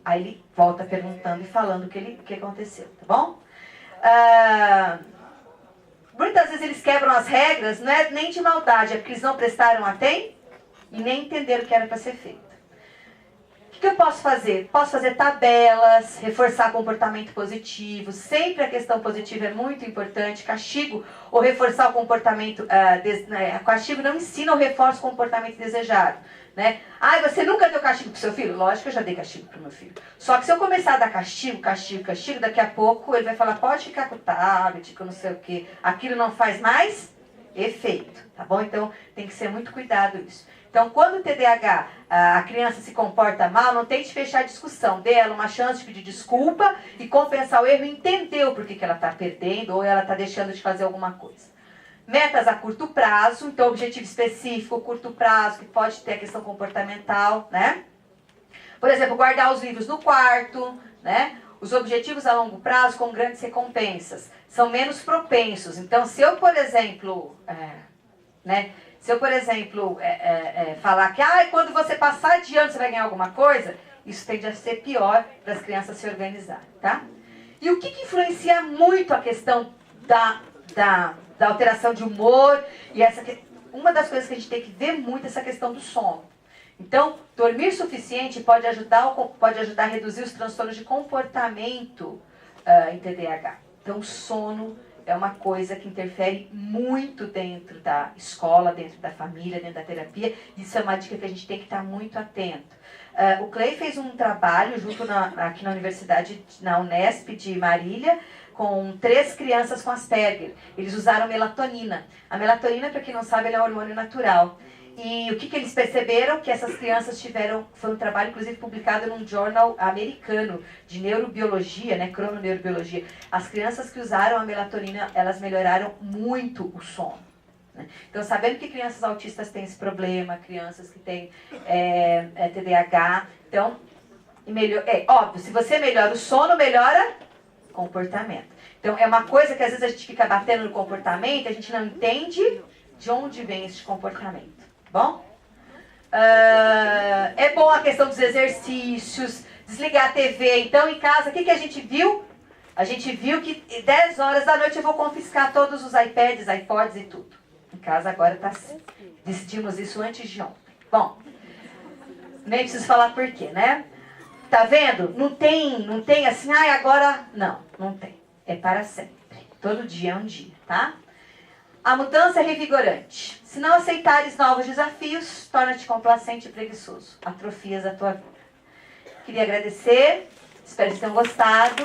Aí ele volta perguntando e falando o que aconteceu, tá bom? Muitas vezes eles quebram as regras, não é nem de maldade, é porque eles não prestaram atenção e nem entenderam o que era para ser feito. O que eu posso fazer? Posso fazer tabelas, reforçar comportamento positivo. Sempre a questão positiva é muito importante. Castigo ou reforçar o comportamento... castigo não ensina ou reforça o comportamento desejado. Né? Você nunca deu castigo pro seu filho? Lógico que eu já dei castigo pro meu filho. Só que se eu começar a dar castigo, daqui a pouco ele vai falar, pode ficar com o tablet, com não sei o quê. Aquilo não faz mais efeito, tá bom? Então tem que ser muito cuidado isso. Então, quando o TDAH, a criança se comporta mal, não tente fechar a discussão. Dê ela uma chance de pedir desculpa e compensar o erro e entender o porquê que ela está perdendo ou ela está deixando de fazer alguma coisa. Metas a curto prazo, então objetivo específico, curto prazo, que pode ter a questão comportamental, né? Por exemplo, guardar os livros no quarto, né? Os objetivos a longo prazo com grandes recompensas são menos propensos. Então, se eu, por exemplo, falar que quando você passar de ano você vai ganhar alguma coisa, isso tende a ser pior para as crianças se organizarem, tá? E o que influencia muito a questão da alteração de humor? Uma das coisas que a gente tem que ver muito é essa questão do sono. Então, dormir suficiente pode ajudar a reduzir os transtornos de comportamento em TDAH. Então, o sono é uma coisa que interfere muito dentro da escola, dentro da família, dentro da terapia. Isso é uma dica que a gente tem que estar muito atento. O Clay fez um trabalho aqui na universidade, na Unesp de Marília, com 3 crianças com Asperger. Eles usaram melatonina. A melatonina, para quem não sabe, é um hormônio natural. E o que eles perceberam? Que essas crianças foi um trabalho, inclusive, publicado num jornal americano de neurobiologia, né, crononeurobiologia. As crianças que usaram a melatonina, elas melhoraram muito o sono. Né? Então, sabendo que crianças autistas têm esse problema, crianças que têm TDAH, então, óbvio, se você melhora o sono, melhora o comportamento. Então, é uma coisa que às vezes a gente fica batendo no comportamento, a gente não entende de onde vem esse comportamento. Bom? É bom a questão dos exercícios, desligar a TV. Então, em casa, o que a gente viu? A gente viu que 10 horas da noite eu vou confiscar todos os iPads, iPods e tudo. Em casa agora está assim. Decidimos isso antes de ontem. Bom, nem preciso falar por quê, né? Tá vendo? Não tem assim, agora... Não tem. É para sempre. Todo dia é um dia, tá? A mudança é revigorante. Se não aceitares novos desafios, torna-te complacente e preguiçoso. Atrofias a tua vida. Queria agradecer. Espero que tenham gostado.